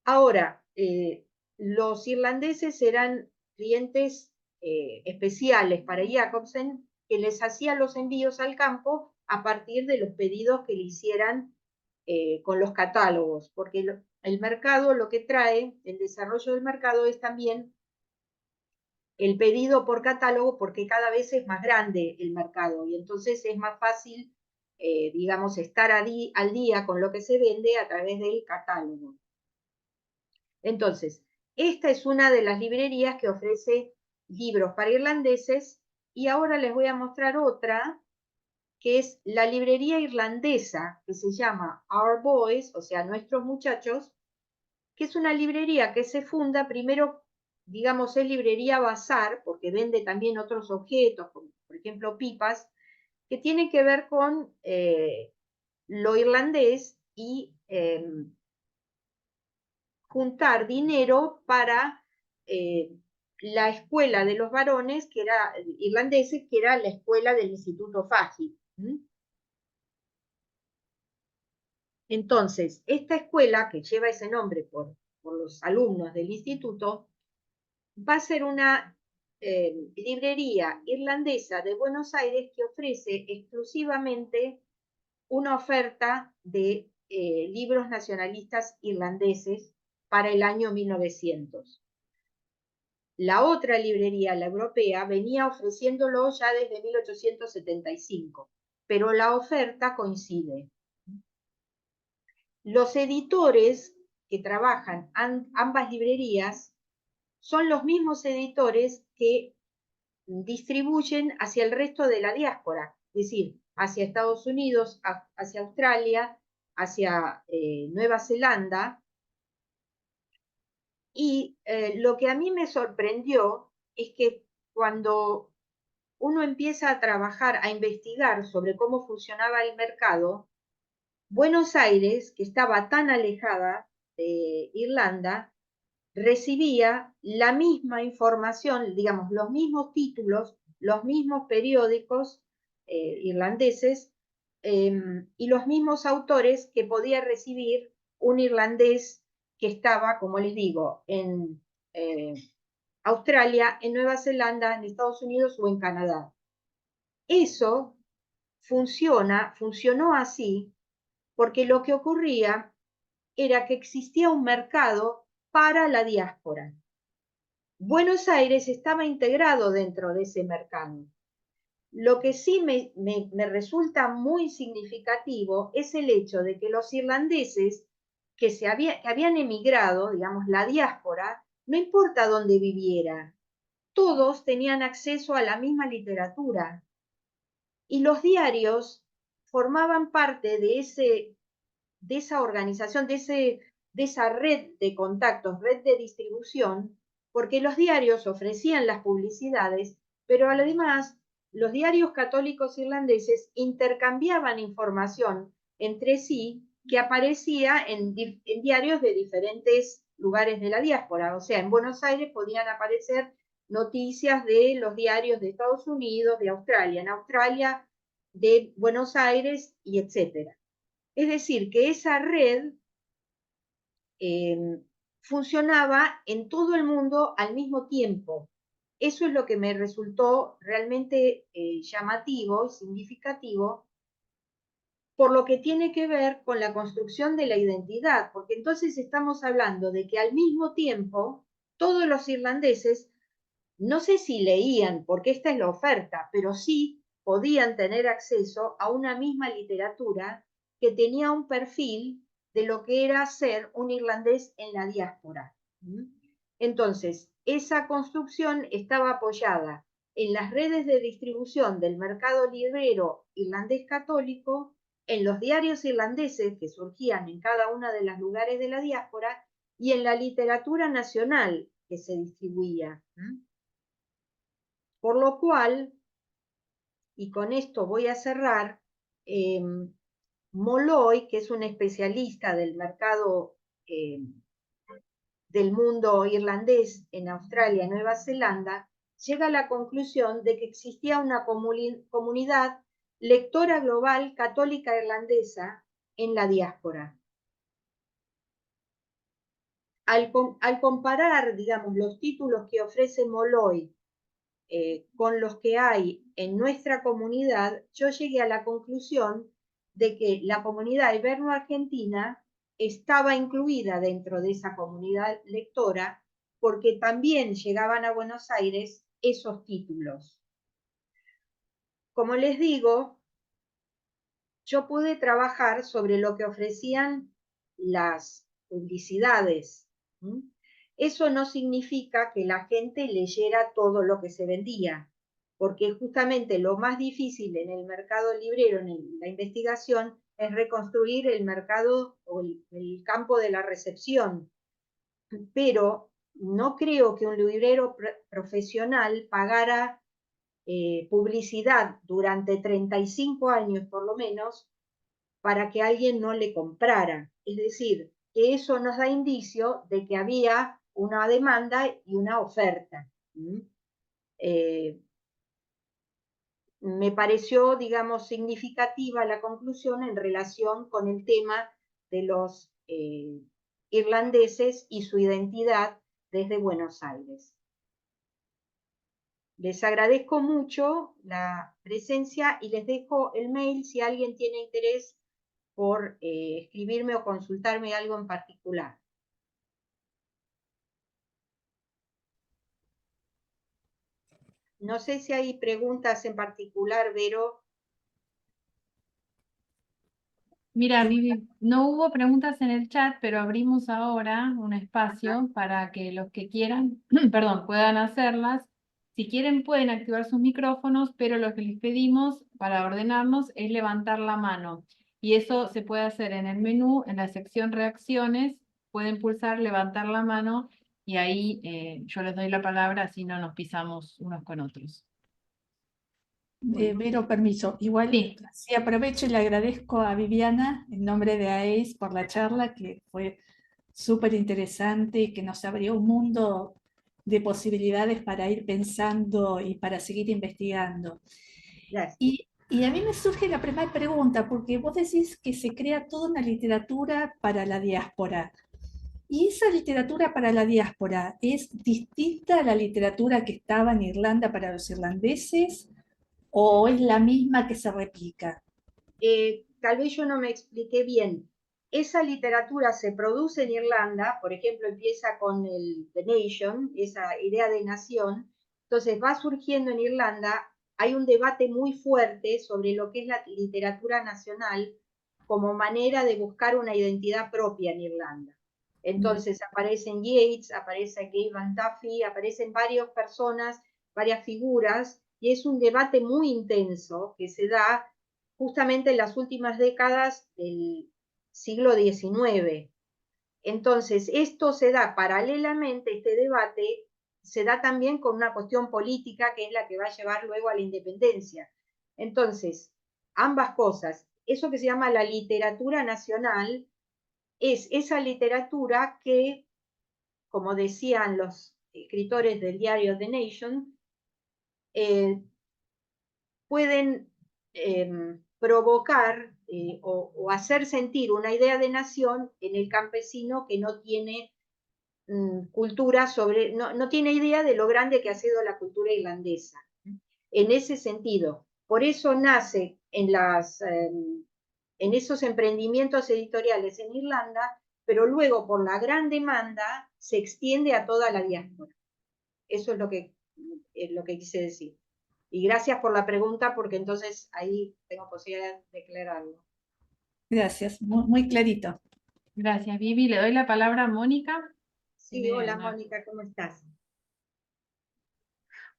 Ahora, los irlandeses eran clientes especiales para Jacobsen, que les hacía los envíos al campo a partir de los pedidos que le hicieran con los catálogos, porque el mercado lo que trae, el desarrollo del mercado es también el pedido por catálogo, porque cada vez es más grande el mercado y entonces es más fácil, digamos, estar al día con lo que se vende a través del catálogo. Entonces, esta es una de las librerías que ofrece libros para irlandeses y ahora les voy a mostrar otra que es la librería irlandesa, que se llama Our Boys, o sea, Nuestros Muchachos, que es una librería que se funda primero, digamos, es librería bazar, porque vende también otros objetos, como por ejemplo pipas, que tienen que ver con lo irlandés y juntar dinero para la escuela de los varones, que era irlandeses, que era la escuela del Instituto Faggi. Entonces, esta escuela, que lleva ese nombre por los alumnos del instituto, va a ser una librería irlandesa de Buenos Aires que ofrece exclusivamente una oferta de libros nacionalistas irlandeses para el año 1900. La otra librería, la europea, venía ofreciéndolo ya desde 1875, pero la oferta coincide. Los editores que trabajan ambas librerías son los mismos editores que distribuyen hacia el resto de la diáspora, es decir, hacia Estados Unidos, hacia Australia, hacia Nueva Zelanda. Y lo que a mí me sorprendió es que cuando uno empieza a trabajar, a investigar sobre cómo funcionaba el mercado, Buenos Aires, que estaba tan alejada de Irlanda, recibía la misma información, digamos, los mismos títulos, los mismos periódicos irlandeses y los mismos autores que podía recibir un irlandés que estaba, como les digo, en Australia, en Nueva Zelanda, en Estados Unidos o en Canadá. Eso funcionó así porque lo que ocurría era que existía un mercado para la diáspora. Buenos Aires estaba integrado dentro de ese mercado. Lo que sí me resulta muy significativo es el hecho de que los irlandeses que habían emigrado, digamos, la diáspora, no importa dónde viviera, todos tenían acceso a la misma literatura. Y los diarios formaban parte de esa organización, de esa red de contactos, red de distribución, porque los diarios ofrecían las publicidades, pero además los diarios católicos irlandeses intercambiaban información entre sí que aparecía en diarios de diferentes lugares de la diáspora. O sea, en Buenos Aires podían aparecer noticias de los diarios de Estados Unidos, de Australia, en Australia de Buenos Aires y etcétera. Es decir, que esa red funcionaba en todo el mundo al mismo tiempo. Eso es lo que me resultó realmente llamativo y significativo, por lo que tiene que ver con la construcción de la identidad, porque entonces estamos hablando de que al mismo tiempo todos los irlandeses, no sé si leían, porque esta es la oferta, pero sí podían tener acceso a una misma literatura que tenía un perfil de lo que era ser un irlandés en la diáspora. Entonces, esa construcción estaba apoyada en las redes de distribución del mercado librero irlandés católico, en los diarios irlandeses que surgían en cada uno de los lugares de la diáspora y en la literatura nacional que se distribuía. Por lo cual, y con esto voy a cerrar, Molloy, que es un especialista del mercado del mundo irlandés en Australia y Nueva Zelanda, llega a la conclusión de que existía una comunidad lectora global católica irlandesa en la diáspora. Al comparar, digamos, los títulos que ofrece Molloy con los que hay en nuestra comunidad, yo llegué a la conclusión de que la comunidad iberno-argentina estaba incluida dentro de esa comunidad lectora porque también llegaban a Buenos Aires esos títulos. Como les digo, yo pude trabajar sobre lo que ofrecían las publicidades. Eso no significa que la gente leyera todo lo que se vendía, porque justamente lo más difícil en el mercado librero, en la investigación, es reconstruir el mercado o el campo de la recepción. Pero no creo que un librero profesional pagara publicidad durante 35 años por lo menos para que alguien no le comprara. Es decir, que eso nos da indicio de que había una demanda y una oferta. Me pareció, digamos, significativa la conclusión en relación con el tema de los irlandeses y su identidad desde Buenos Aires. Les agradezco mucho la presencia y les dejo el mail si alguien tiene interés por escribirme o consultarme algo en particular. No sé si hay preguntas en particular, Vero. Mira, Vivi, no hubo preguntas en el chat, pero abrimos ahora un espacio para que los que quieran, perdón, puedan hacerlas. Si quieren pueden activar sus micrófonos, pero lo que les pedimos para ordenarnos es levantar la mano. Y eso se puede hacer en el menú, en la sección reacciones, pueden pulsar levantar la mano y ahí yo les doy la palabra, así no nos pisamos unos con otros. Vero, permiso. Igual, Sí. sí, aprovecho y le agradezco a Viviana, en nombre de AES, por la charla, que fue súper interesante y que nos abrió un mundo de posibilidades para ir pensando y para seguir investigando. Gracias. Y a mí me surge la primera pregunta, porque vos decís que se crea toda una literatura para la diáspora. ¿Y esa literatura para la diáspora es distinta a la literatura que estaba en Irlanda para los irlandeses? ¿O es la misma que se replica? Tal vez yo no me expliqué bien. Esa literatura se produce en Irlanda, por ejemplo, empieza con el The Nation, esa idea de nación, entonces va surgiendo en Irlanda, hay un debate muy fuerte sobre lo que es la literatura nacional como manera de buscar una identidad propia en Irlanda. Entonces aparecen Yeats, aparece Gay Van Duffy, aparecen varias personas, varias figuras y es un debate muy intenso que se da justamente en las últimas décadas del siglo XIX. Entonces, esto se da paralelamente, este debate se da también con una cuestión política que es la que va a llevar luego a la independencia. Entonces, ambas cosas, eso que se llama la literatura nacional, es esa literatura que, como decían los escritores del diario The Nation, pueden provocar o hacer sentir una idea de nación en el campesino que no tiene cultura sobre, no tiene idea de lo grande que ha sido la cultura irlandesa. En ese sentido, por eso nace en esos emprendimientos editoriales en Irlanda, pero luego por la gran demanda se extiende a toda la diáspora. Eso es lo que quise decir. Y gracias por la pregunta, porque entonces ahí tengo posibilidad de aclararlo. Gracias, muy clarito. Gracias, Vivi. Le doy la palabra a Mónica. Sí, hola Mónica, ¿cómo estás?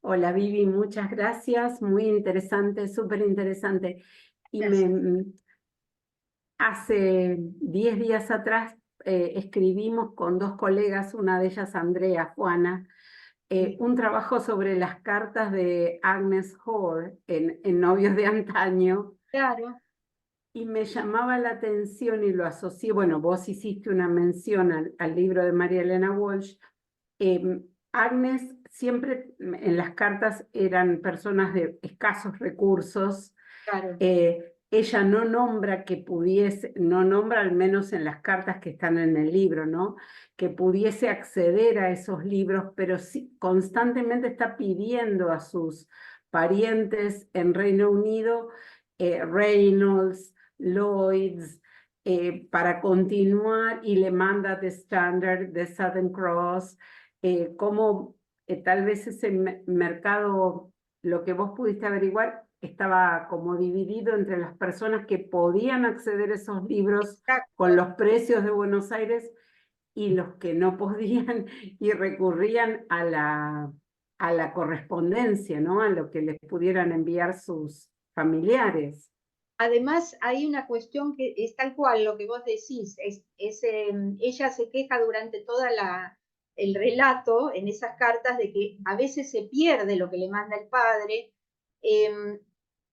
Hola Vivi, muchas gracias, muy interesante, súper interesante. Y hace 10 días atrás escribimos con dos colegas, una de ellas Andrea, Juana, un trabajo sobre las cartas de Agnes Hoare en Novios de Antaño. Claro. Y me llamaba la atención y lo asocié, bueno, vos hiciste una mención al libro de María Elena Walsh. Agnes siempre en las cartas eran personas de escasos recursos. Claro. Ella no nombra que pudiese, no nombra al menos en las cartas que están en el libro, ¿no? Que pudiese acceder a esos libros, pero sí, constantemente está pidiendo a sus parientes en Reino Unido, Reynolds, Lloyds, para continuar, y le manda The Standard, The Southern Cross, como tal vez ese mercado, lo que vos pudiste averiguar, estaba como dividido entre las personas que podían acceder a esos libros con los precios de Buenos Aires y los que no podían y recurrían a la correspondencia, ¿no? A lo que les pudieran enviar sus familiares. Además, hay una cuestión que es tal cual lo que vos decís, ella se queja durante toda el relato en esas cartas de que a veces se pierde lo que le manda el padre.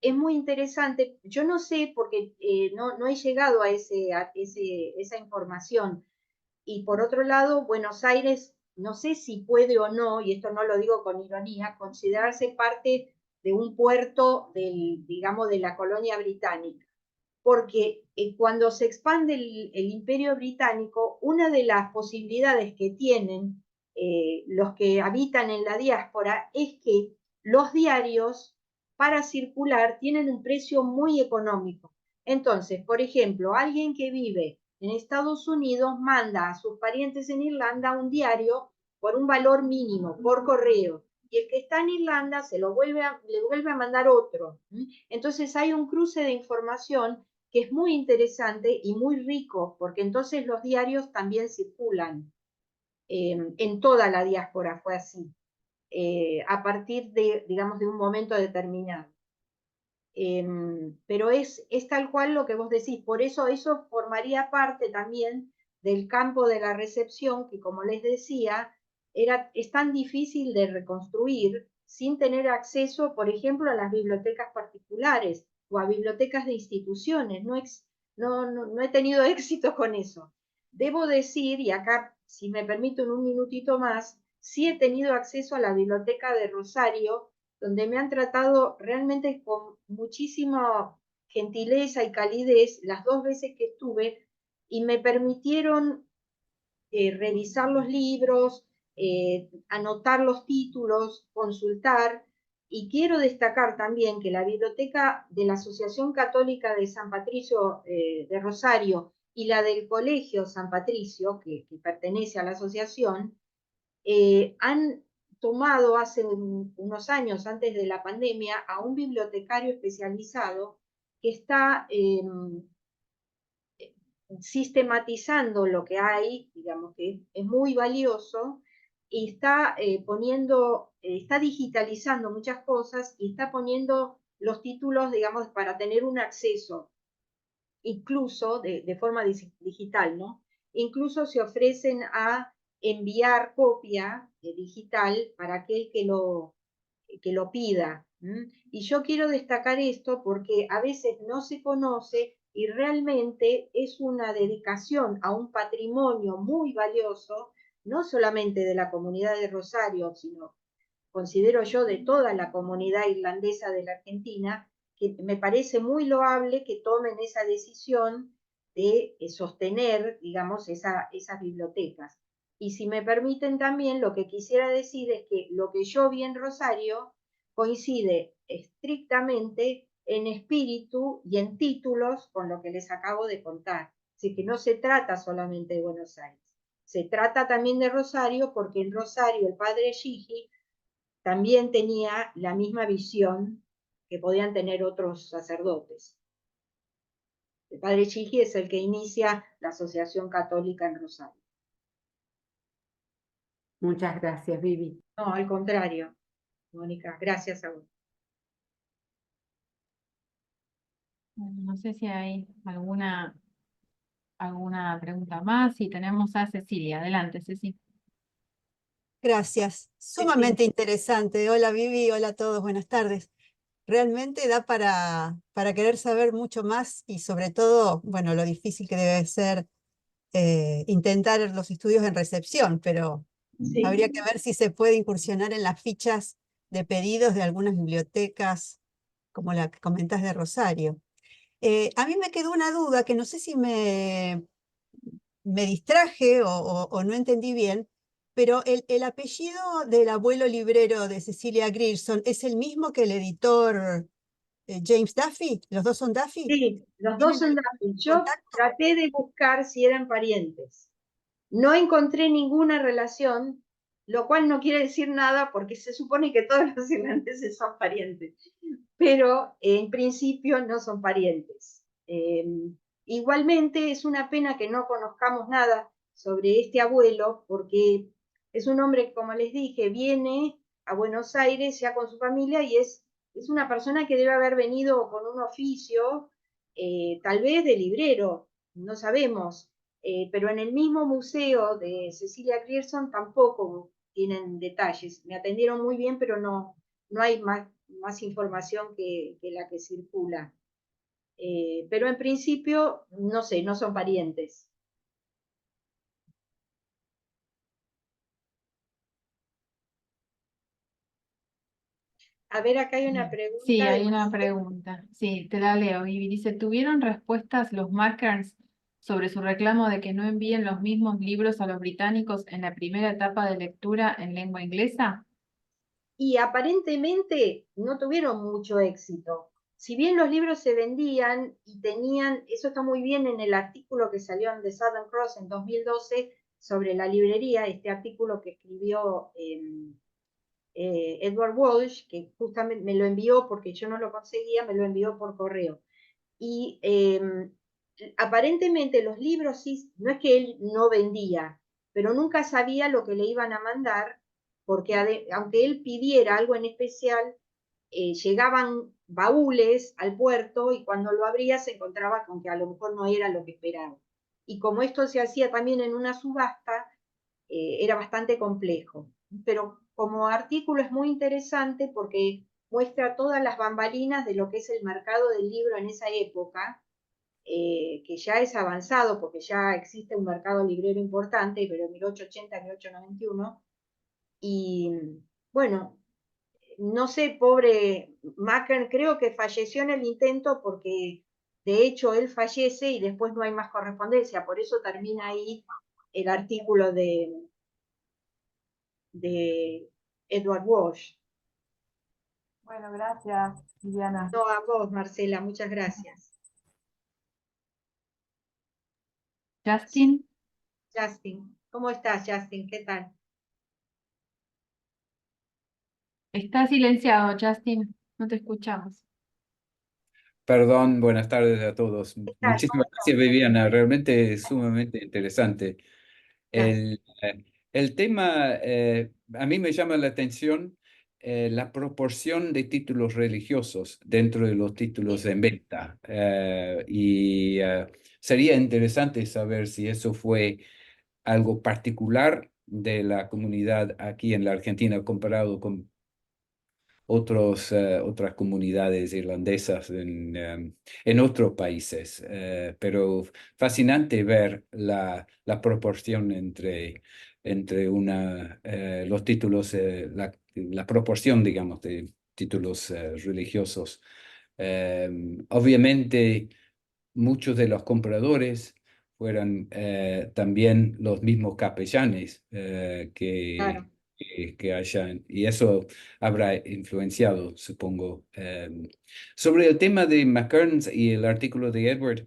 Es muy interesante, yo no sé porque no he llegado a esa información. Y por otro lado, Buenos Aires, no sé si puede o no, y esto no lo digo con ironía, considerarse parte de un puerto digamos, de la colonia británica. Porque cuando se expande el imperio británico, una de las posibilidades que tienen los que habitan en la diáspora es que los diarios para circular tienen un precio muy económico. Entonces, por ejemplo, alguien que vive en Estados Unidos manda a sus parientes en Irlanda un diario por un valor mínimo, por correo, y el que está en Irlanda le vuelve a mandar otro. Entonces hay un cruce de información que es muy interesante y muy rico, porque entonces los diarios también circulan. En toda la diáspora fue así, a partir digamos, de un momento determinado. Pero es tal cual lo que vos decís, por eso formaría parte también del campo de la recepción, que como les decía, es tan difícil de reconstruir sin tener acceso, por ejemplo, a las bibliotecas particulares o a bibliotecas de instituciones. No he tenido éxito con eso. Debo decir, y acá, si me permito en un minutito más, sí he tenido acceso a la biblioteca de Rosario, donde me han tratado realmente con muchísima gentileza y calidez las 2 veces que estuve, y me permitieron revisar los libros, anotar los títulos, consultar. Y quiero destacar también que la biblioteca de la Asociación Católica de San Patricio de Rosario y la del Colegio San Patricio, que pertenece a la asociación, han tomado hace unos años, antes de la pandemia, a un bibliotecario especializado que está sistematizando lo que hay, digamos que es muy valioso, y está está digitalizando muchas cosas y está poniendo los títulos, digamos, para tener un acceso, incluso de forma digital, ¿no? Incluso se ofrecen a enviar copia digital para aquel que lo pida. Y yo quiero destacar esto porque a veces no se conoce y realmente es una dedicación a un patrimonio muy valioso, no solamente de la comunidad de Rosario, sino, considero yo, de toda la comunidad irlandesa de la Argentina, que me parece muy loable que tomen esa decisión de sostener, digamos, esas bibliotecas. Y si me permiten también, lo que quisiera decir es que lo que yo vi en Rosario coincide estrictamente en espíritu y en títulos con lo que les acabo de contar. Así que no se trata solamente de Buenos Aires, se trata también de Rosario, porque en Rosario el padre Gigi también tenía la misma visión que podían tener otros sacerdotes. El padre Gigi es el que inicia la Asociación Católica en Rosario. Muchas gracias, Vivi. No, al contrario, Mónica, gracias a vos. Bueno, no sé si hay alguna pregunta más. Si tenemos a Cecilia. Adelante, Ceci. Gracias. Sumamente interesante. Hola Vivi, hola a todos, buenas tardes. Realmente da para querer saber mucho más y sobre todo, bueno, lo difícil que debe ser intentar los estudios en recepción, pero Sí. habría que ver si se puede incursionar en las fichas de pedidos de algunas bibliotecas, como la que comentás de Rosario. A mí me quedó una duda que no sé si me distraje o no entendí bien, pero el apellido del abuelo librero de Cecilia Grierson es el mismo que el editor James Duffy. ¿Los dos son Duffy? Sí, los dos ¿Tienen son algún Duffy. Yo contacto? traté de buscar si eran parientes. No encontré ninguna relación, lo cual no quiere decir nada porque se supone que todos los irlandeses son parientes, pero en principio no son parientes. Igualmente es una pena que no conozcamos nada sobre este abuelo porque es un hombre que, como les dije, viene a Buenos Aires ya con su familia y es una persona que debe haber venido con un oficio, tal vez de librero, no sabemos, pero en el mismo museo de Cecilia Grierson tampoco tienen detalles. Me atendieron muy bien, pero no hay más información que la que circula. Pero en principio, no sé, no son parientes. A ver, acá hay una pregunta. Sí, hay una pregunta. Sí, te la leo, Vivi. Dice, ¿tuvieron respuestas los Markers sobre su reclamo de que no envíen los mismos libros a los británicos en la primera etapa de lectura en lengua inglesa? Y aparentemente no tuvieron mucho éxito. Si bien los libros se vendían y tenían, eso está muy bien en el artículo que salió en The Southern Cross en 2012 sobre la librería, este artículo que escribió Edward Walsh, que justamente me lo envió porque yo no lo conseguía, me lo envió por correo. Y aparentemente los libros sí, no es que él no vendía, pero nunca sabía lo que le iban a mandar, porque aunque él pidiera algo en especial, llegaban baúles al puerto y cuando lo abría se encontraba con que a lo mejor no era lo que esperaba. Y como esto se hacía también en una subasta, era bastante complejo. Pero como artículo es muy interesante porque muestra todas las bambalinas de lo que es el mercado del libro en esa época, que ya es avanzado porque ya existe un mercado librero importante, pero en 1880, 1891. Y bueno, no sé, pobre Macken, creo que falleció en el intento porque de hecho él fallece y después no hay más correspondencia, por eso termina ahí el artículo de Edward Walsh. Bueno, gracias, Liliana. No, a vos, Marcela, muchas gracias. Justin, Justin, ¿cómo estás, Justin? ¿Qué tal? está silenciado, Justin. No te escuchamos. Perdón, buenas tardes a todos. ¿Qué tal? Muchísimas gracias, Viviana. Realmente es sumamente interesante. Gracias. El tema, a mí me llama la atención la proporción de títulos religiosos dentro de los títulos en venta. Sería interesante saber si eso fue algo particular de la comunidad aquí en la Argentina comparado con otras comunidades irlandesas en otros países. Pero fascinante ver la proporción entre los títulos, la proporción, digamos, de títulos religiosos. Obviamente, muchos de los compradores fueron también los mismos capellanes Claro. que hayan, y eso habrá influenciado, supongo. Sobre el tema de McKearns y el artículo de Edward,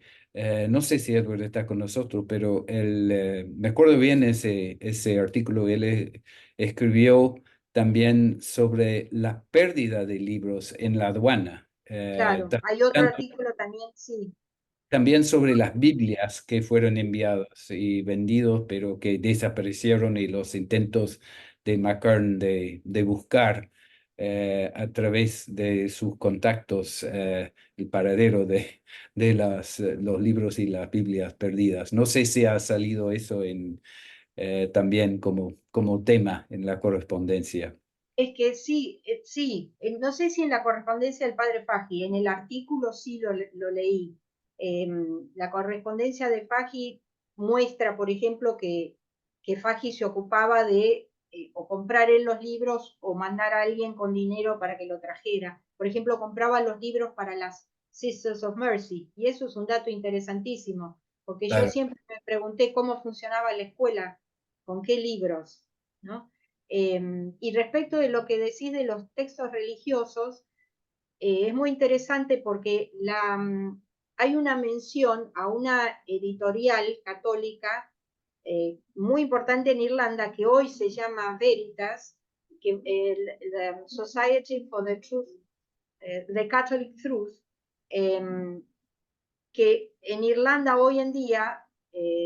no sé si Edward está con nosotros, pero me acuerdo bien ese artículo. Él escribió también sobre la pérdida de libros en la aduana. Claro, hay otro artículo también, sí. También sobre las Biblias que fueron enviadas y vendidos, pero que desaparecieron, y los intentos de McKern de buscar a través de sus contactos el paradero de los libros y las Biblias perdidas. No sé si ha salido eso también como tema en la correspondencia. Es que sí, sí, no sé si en la correspondencia del padre Faggi, en el artículo sí lo leí. La correspondencia de Faggi muestra, por ejemplo, que Faggi se ocupaba de o comprar él los libros o mandar a alguien con dinero para que lo trajera. Por ejemplo, compraba los libros para las Sisters of Mercy, y eso es un dato interesantísimo, porque yo Claro. siempre me pregunté cómo funcionaba la escuela, con qué libros, ¿no? Y respecto de lo que decís de los textos religiosos, es muy interesante porque hay una mención a una editorial católica muy importante en Irlanda, que hoy se llama Veritas, que la Society for the Truth, the Catholic Truth, que en Irlanda hoy en día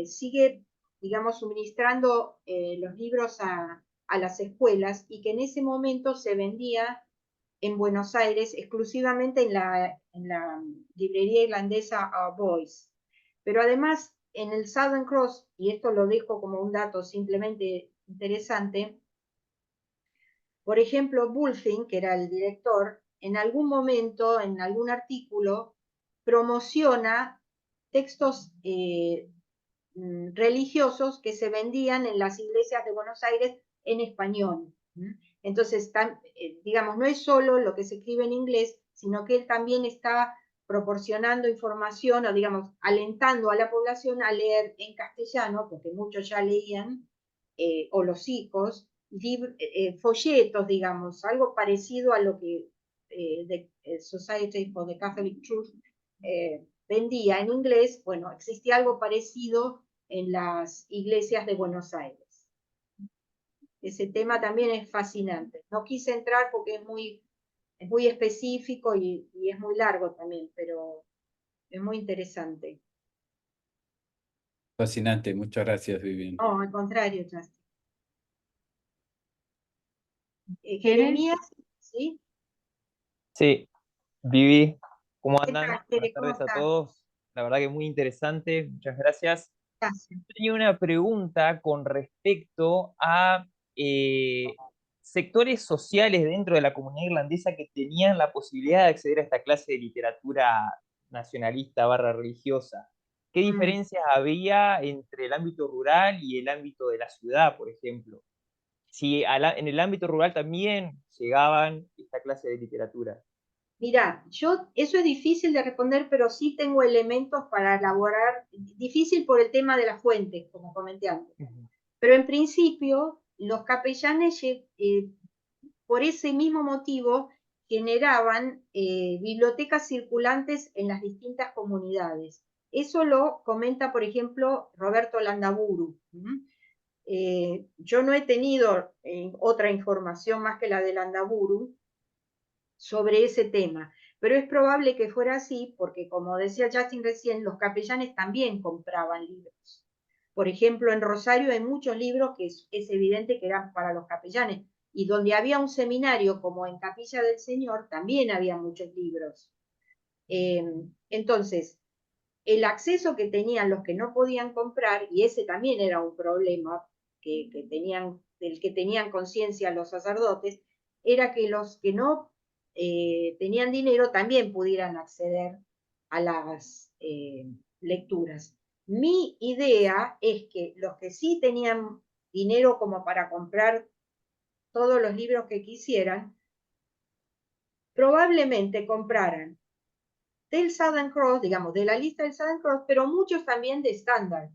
sigue, digamos, suministrando los libros a las escuelas, y que en ese momento se vendía en Buenos Aires exclusivamente en la librería irlandesa Our Boys. Pero además en el Southern Cross, y esto lo dejo como un dato simplemente interesante, por ejemplo, Bulfing, que era el director, en algún momento, en algún artículo, promociona textos religiosos que se vendían en las iglesias de Buenos Aires en español. Entonces, digamos, no es solo lo que se escribe en inglés, sino que él también está proporcionando información, o digamos, alentando a la población a leer en castellano, porque muchos ya leían, o los hijos, folletos, digamos, algo parecido a lo que the Society for the Catholic Truth vendía en inglés. Bueno, existía algo parecido en las iglesias de Buenos Aires. Ese tema también es fascinante. No quise entrar porque es muy específico y es muy largo también, pero es muy interesante. Fascinante, muchas gracias, Vivian. No, al contrario, Justin. ¿Quieren? Jeremías, ¿sí? Sí, Vivi, ¿cómo ¿Qué andan? tal, Buenas Jere? ¿Cómo tardes a estás? todos. La verdad que muy interesante, muchas gracias. Gracias. Tenía una pregunta con respecto a sectores sociales dentro de la comunidad irlandesa que tenían la posibilidad de acceder a esta clase de literatura nacionalista barra religiosa. ¿Qué diferencias había entre el ámbito rural y el ámbito de la ciudad, por ejemplo? Si en el ámbito rural también llegaban esta clase de literatura. Mira, eso es difícil de responder, pero sí tengo elementos para elaborar, difícil por el tema de las fuentes, como comenté antes. Pero en principio, los capellanes, por ese mismo motivo, generaban bibliotecas circulantes en las distintas comunidades. Eso lo comenta, por ejemplo, Roberto Landaburu. Yo no he tenido otra información más que la de Landaburu sobre ese tema, pero es probable que fuera así porque, como decía Justin recién, los capellanes también compraban libros. Por ejemplo, en Rosario hay muchos libros que es evidente que eran para los capellanes, y donde había un seminario como en Capilla del Señor, también había muchos libros. Entonces, el acceso que tenían los que no podían comprar, y ese también era un problema del que tenían conciencia los sacerdotes, era que los que no tenían dinero también pudieran acceder a las lecturas. Mi idea es que los que sí tenían dinero como para comprar todos los libros que quisieran, probablemente compraran del Southern Cross, digamos, de la lista del Southern Cross, pero muchos también de estándar,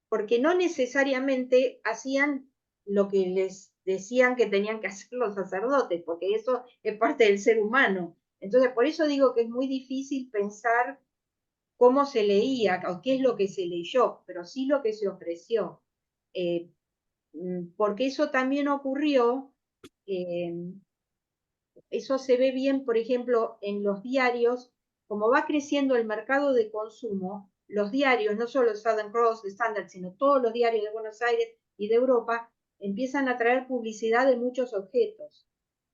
porque no necesariamente hacían lo que les decían que tenían que hacer los sacerdotes, porque eso es parte del ser humano. Entonces, por eso digo que es muy difícil pensar cómo se leía o qué es lo que se leyó, pero sí lo que se ofreció. Porque eso también ocurrió, eso se ve bien, por ejemplo, en los diarios, como va creciendo el mercado de consumo, los diarios, no solo el Southern Cross, el Standard, sino todos los diarios de Buenos Aires y de Europa, empiezan a traer publicidad de muchos objetos.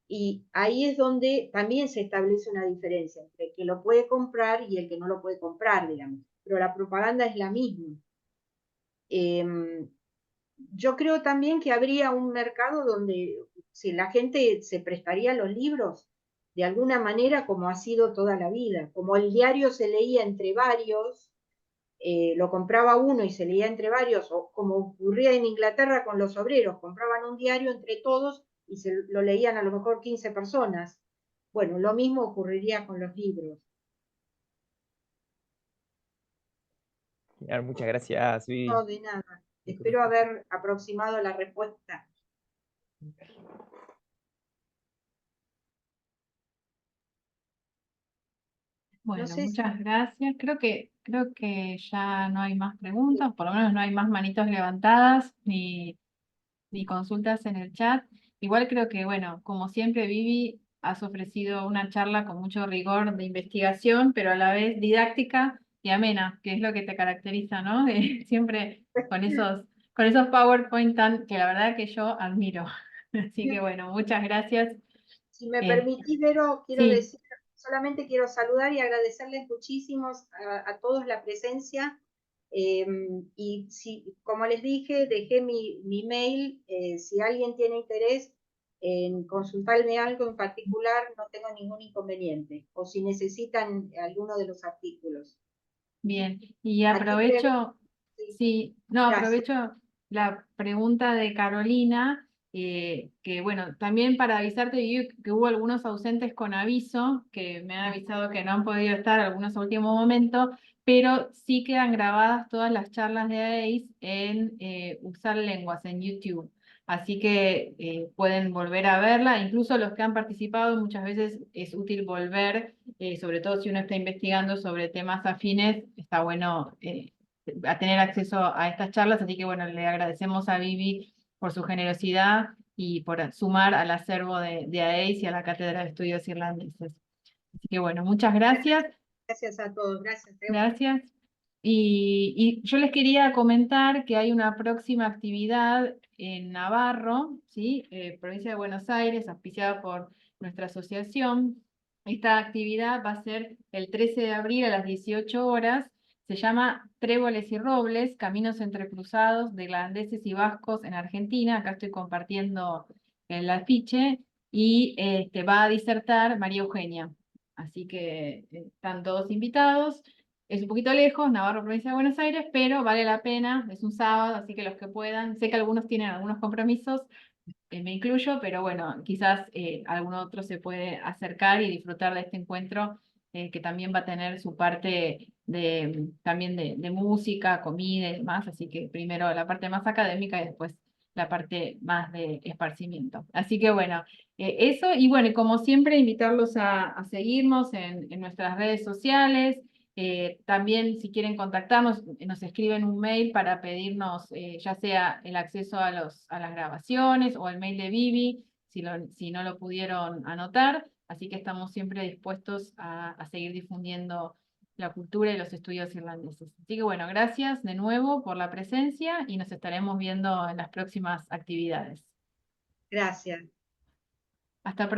Y ahí es donde también se establece una diferencia entre el que lo puede comprar y el que no lo puede comprar, digamos. Pero la propaganda es la misma. Yo creo también que habría un mercado donde si la gente se prestaría a los libros de alguna manera como ha sido toda la vida. Como el diario se leía entre varios, lo compraba uno y se leía entre varios, o como ocurría en Inglaterra con los obreros, compraban un diario entre todos y lo leían a lo mejor 15 personas. Bueno, lo mismo ocurriría con los libros. Muchas gracias, Vivi. No, de nada. Espero haber aproximado la respuesta. Bueno, No sé si muchas gracias. Creo que ya no hay más preguntas, por lo menos no hay más manitos levantadas ni consultas en el chat. Igual creo que, bueno, como siempre, Vivi, has ofrecido una charla con mucho rigor de investigación, pero a la vez didáctica y amena, que es lo que te caracteriza, ¿no? Siempre con esos PowerPoint que la verdad que yo admiro. Así que, bueno, muchas gracias. Si me permitís, Vero, quiero Sí. decir, solamente quiero saludar y agradecerles muchísimo a todos la presencia. Y si, como les dije, dejé mi mail. Si alguien tiene interés en consultarme algo en particular, no tengo ningún inconveniente. O si necesitan alguno de los artículos. Bien, y Aquí aprovecho, sí, gracias. aprovecho la pregunta de Carolina, que bueno, también para avisarte, Vivi, que hubo algunos ausentes con aviso, que me han avisado que no han podido estar algunos a último momento, pero sí quedan grabadas todas las charlas de AACE en Usar Lenguas en YouTube. Así que pueden volver a verla, incluso los que han participado, muchas veces es útil volver, sobre todo si uno está investigando sobre temas afines, está bueno a tener acceso a estas charlas, así que bueno, le agradecemos a Vivi por su generosidad y por sumar al acervo de AACE y a la Cátedra de Estudios Irlandeses. Así que bueno, muchas gracias. Gracias a todos, gracias. Gracias. Y yo les quería comentar que hay una próxima actividad en Navarro, ¿sí? Provincia de Buenos Aires, auspiciada por nuestra asociación. Esta actividad va a ser el 13 de abril a las 18 horas. Se llama Tréboles y Robles, Caminos Entrecruzados de Irlandeses y Vascos en Argentina. Acá estoy compartiendo el afiche. Y va a disertar María Eugenia. Así que están todos invitados. Es un poquito lejos, Navarro, provincia de Buenos Aires, pero vale la pena, es un sábado, así que los que puedan, sé que algunos tienen algunos compromisos, me incluyo, pero bueno, quizás algún otro se puede acercar y disfrutar de este encuentro, que también va a tener su parte también de música, comida y demás, así que primero la parte más académica y después la parte más de esparcimiento. Así que bueno, eso, y bueno, como siempre, invitarlos a seguirnos en nuestras redes sociales. También si quieren contactarnos, nos escriben un mail para pedirnos ya sea el acceso a las grabaciones o el mail de Vivi, si no lo pudieron anotar. Así que estamos siempre dispuestos a seguir difundiendo la cultura y los estudios irlandeses. Así que bueno, gracias de nuevo por la presencia y nos estaremos viendo en las próximas actividades. Gracias. Hasta pronto.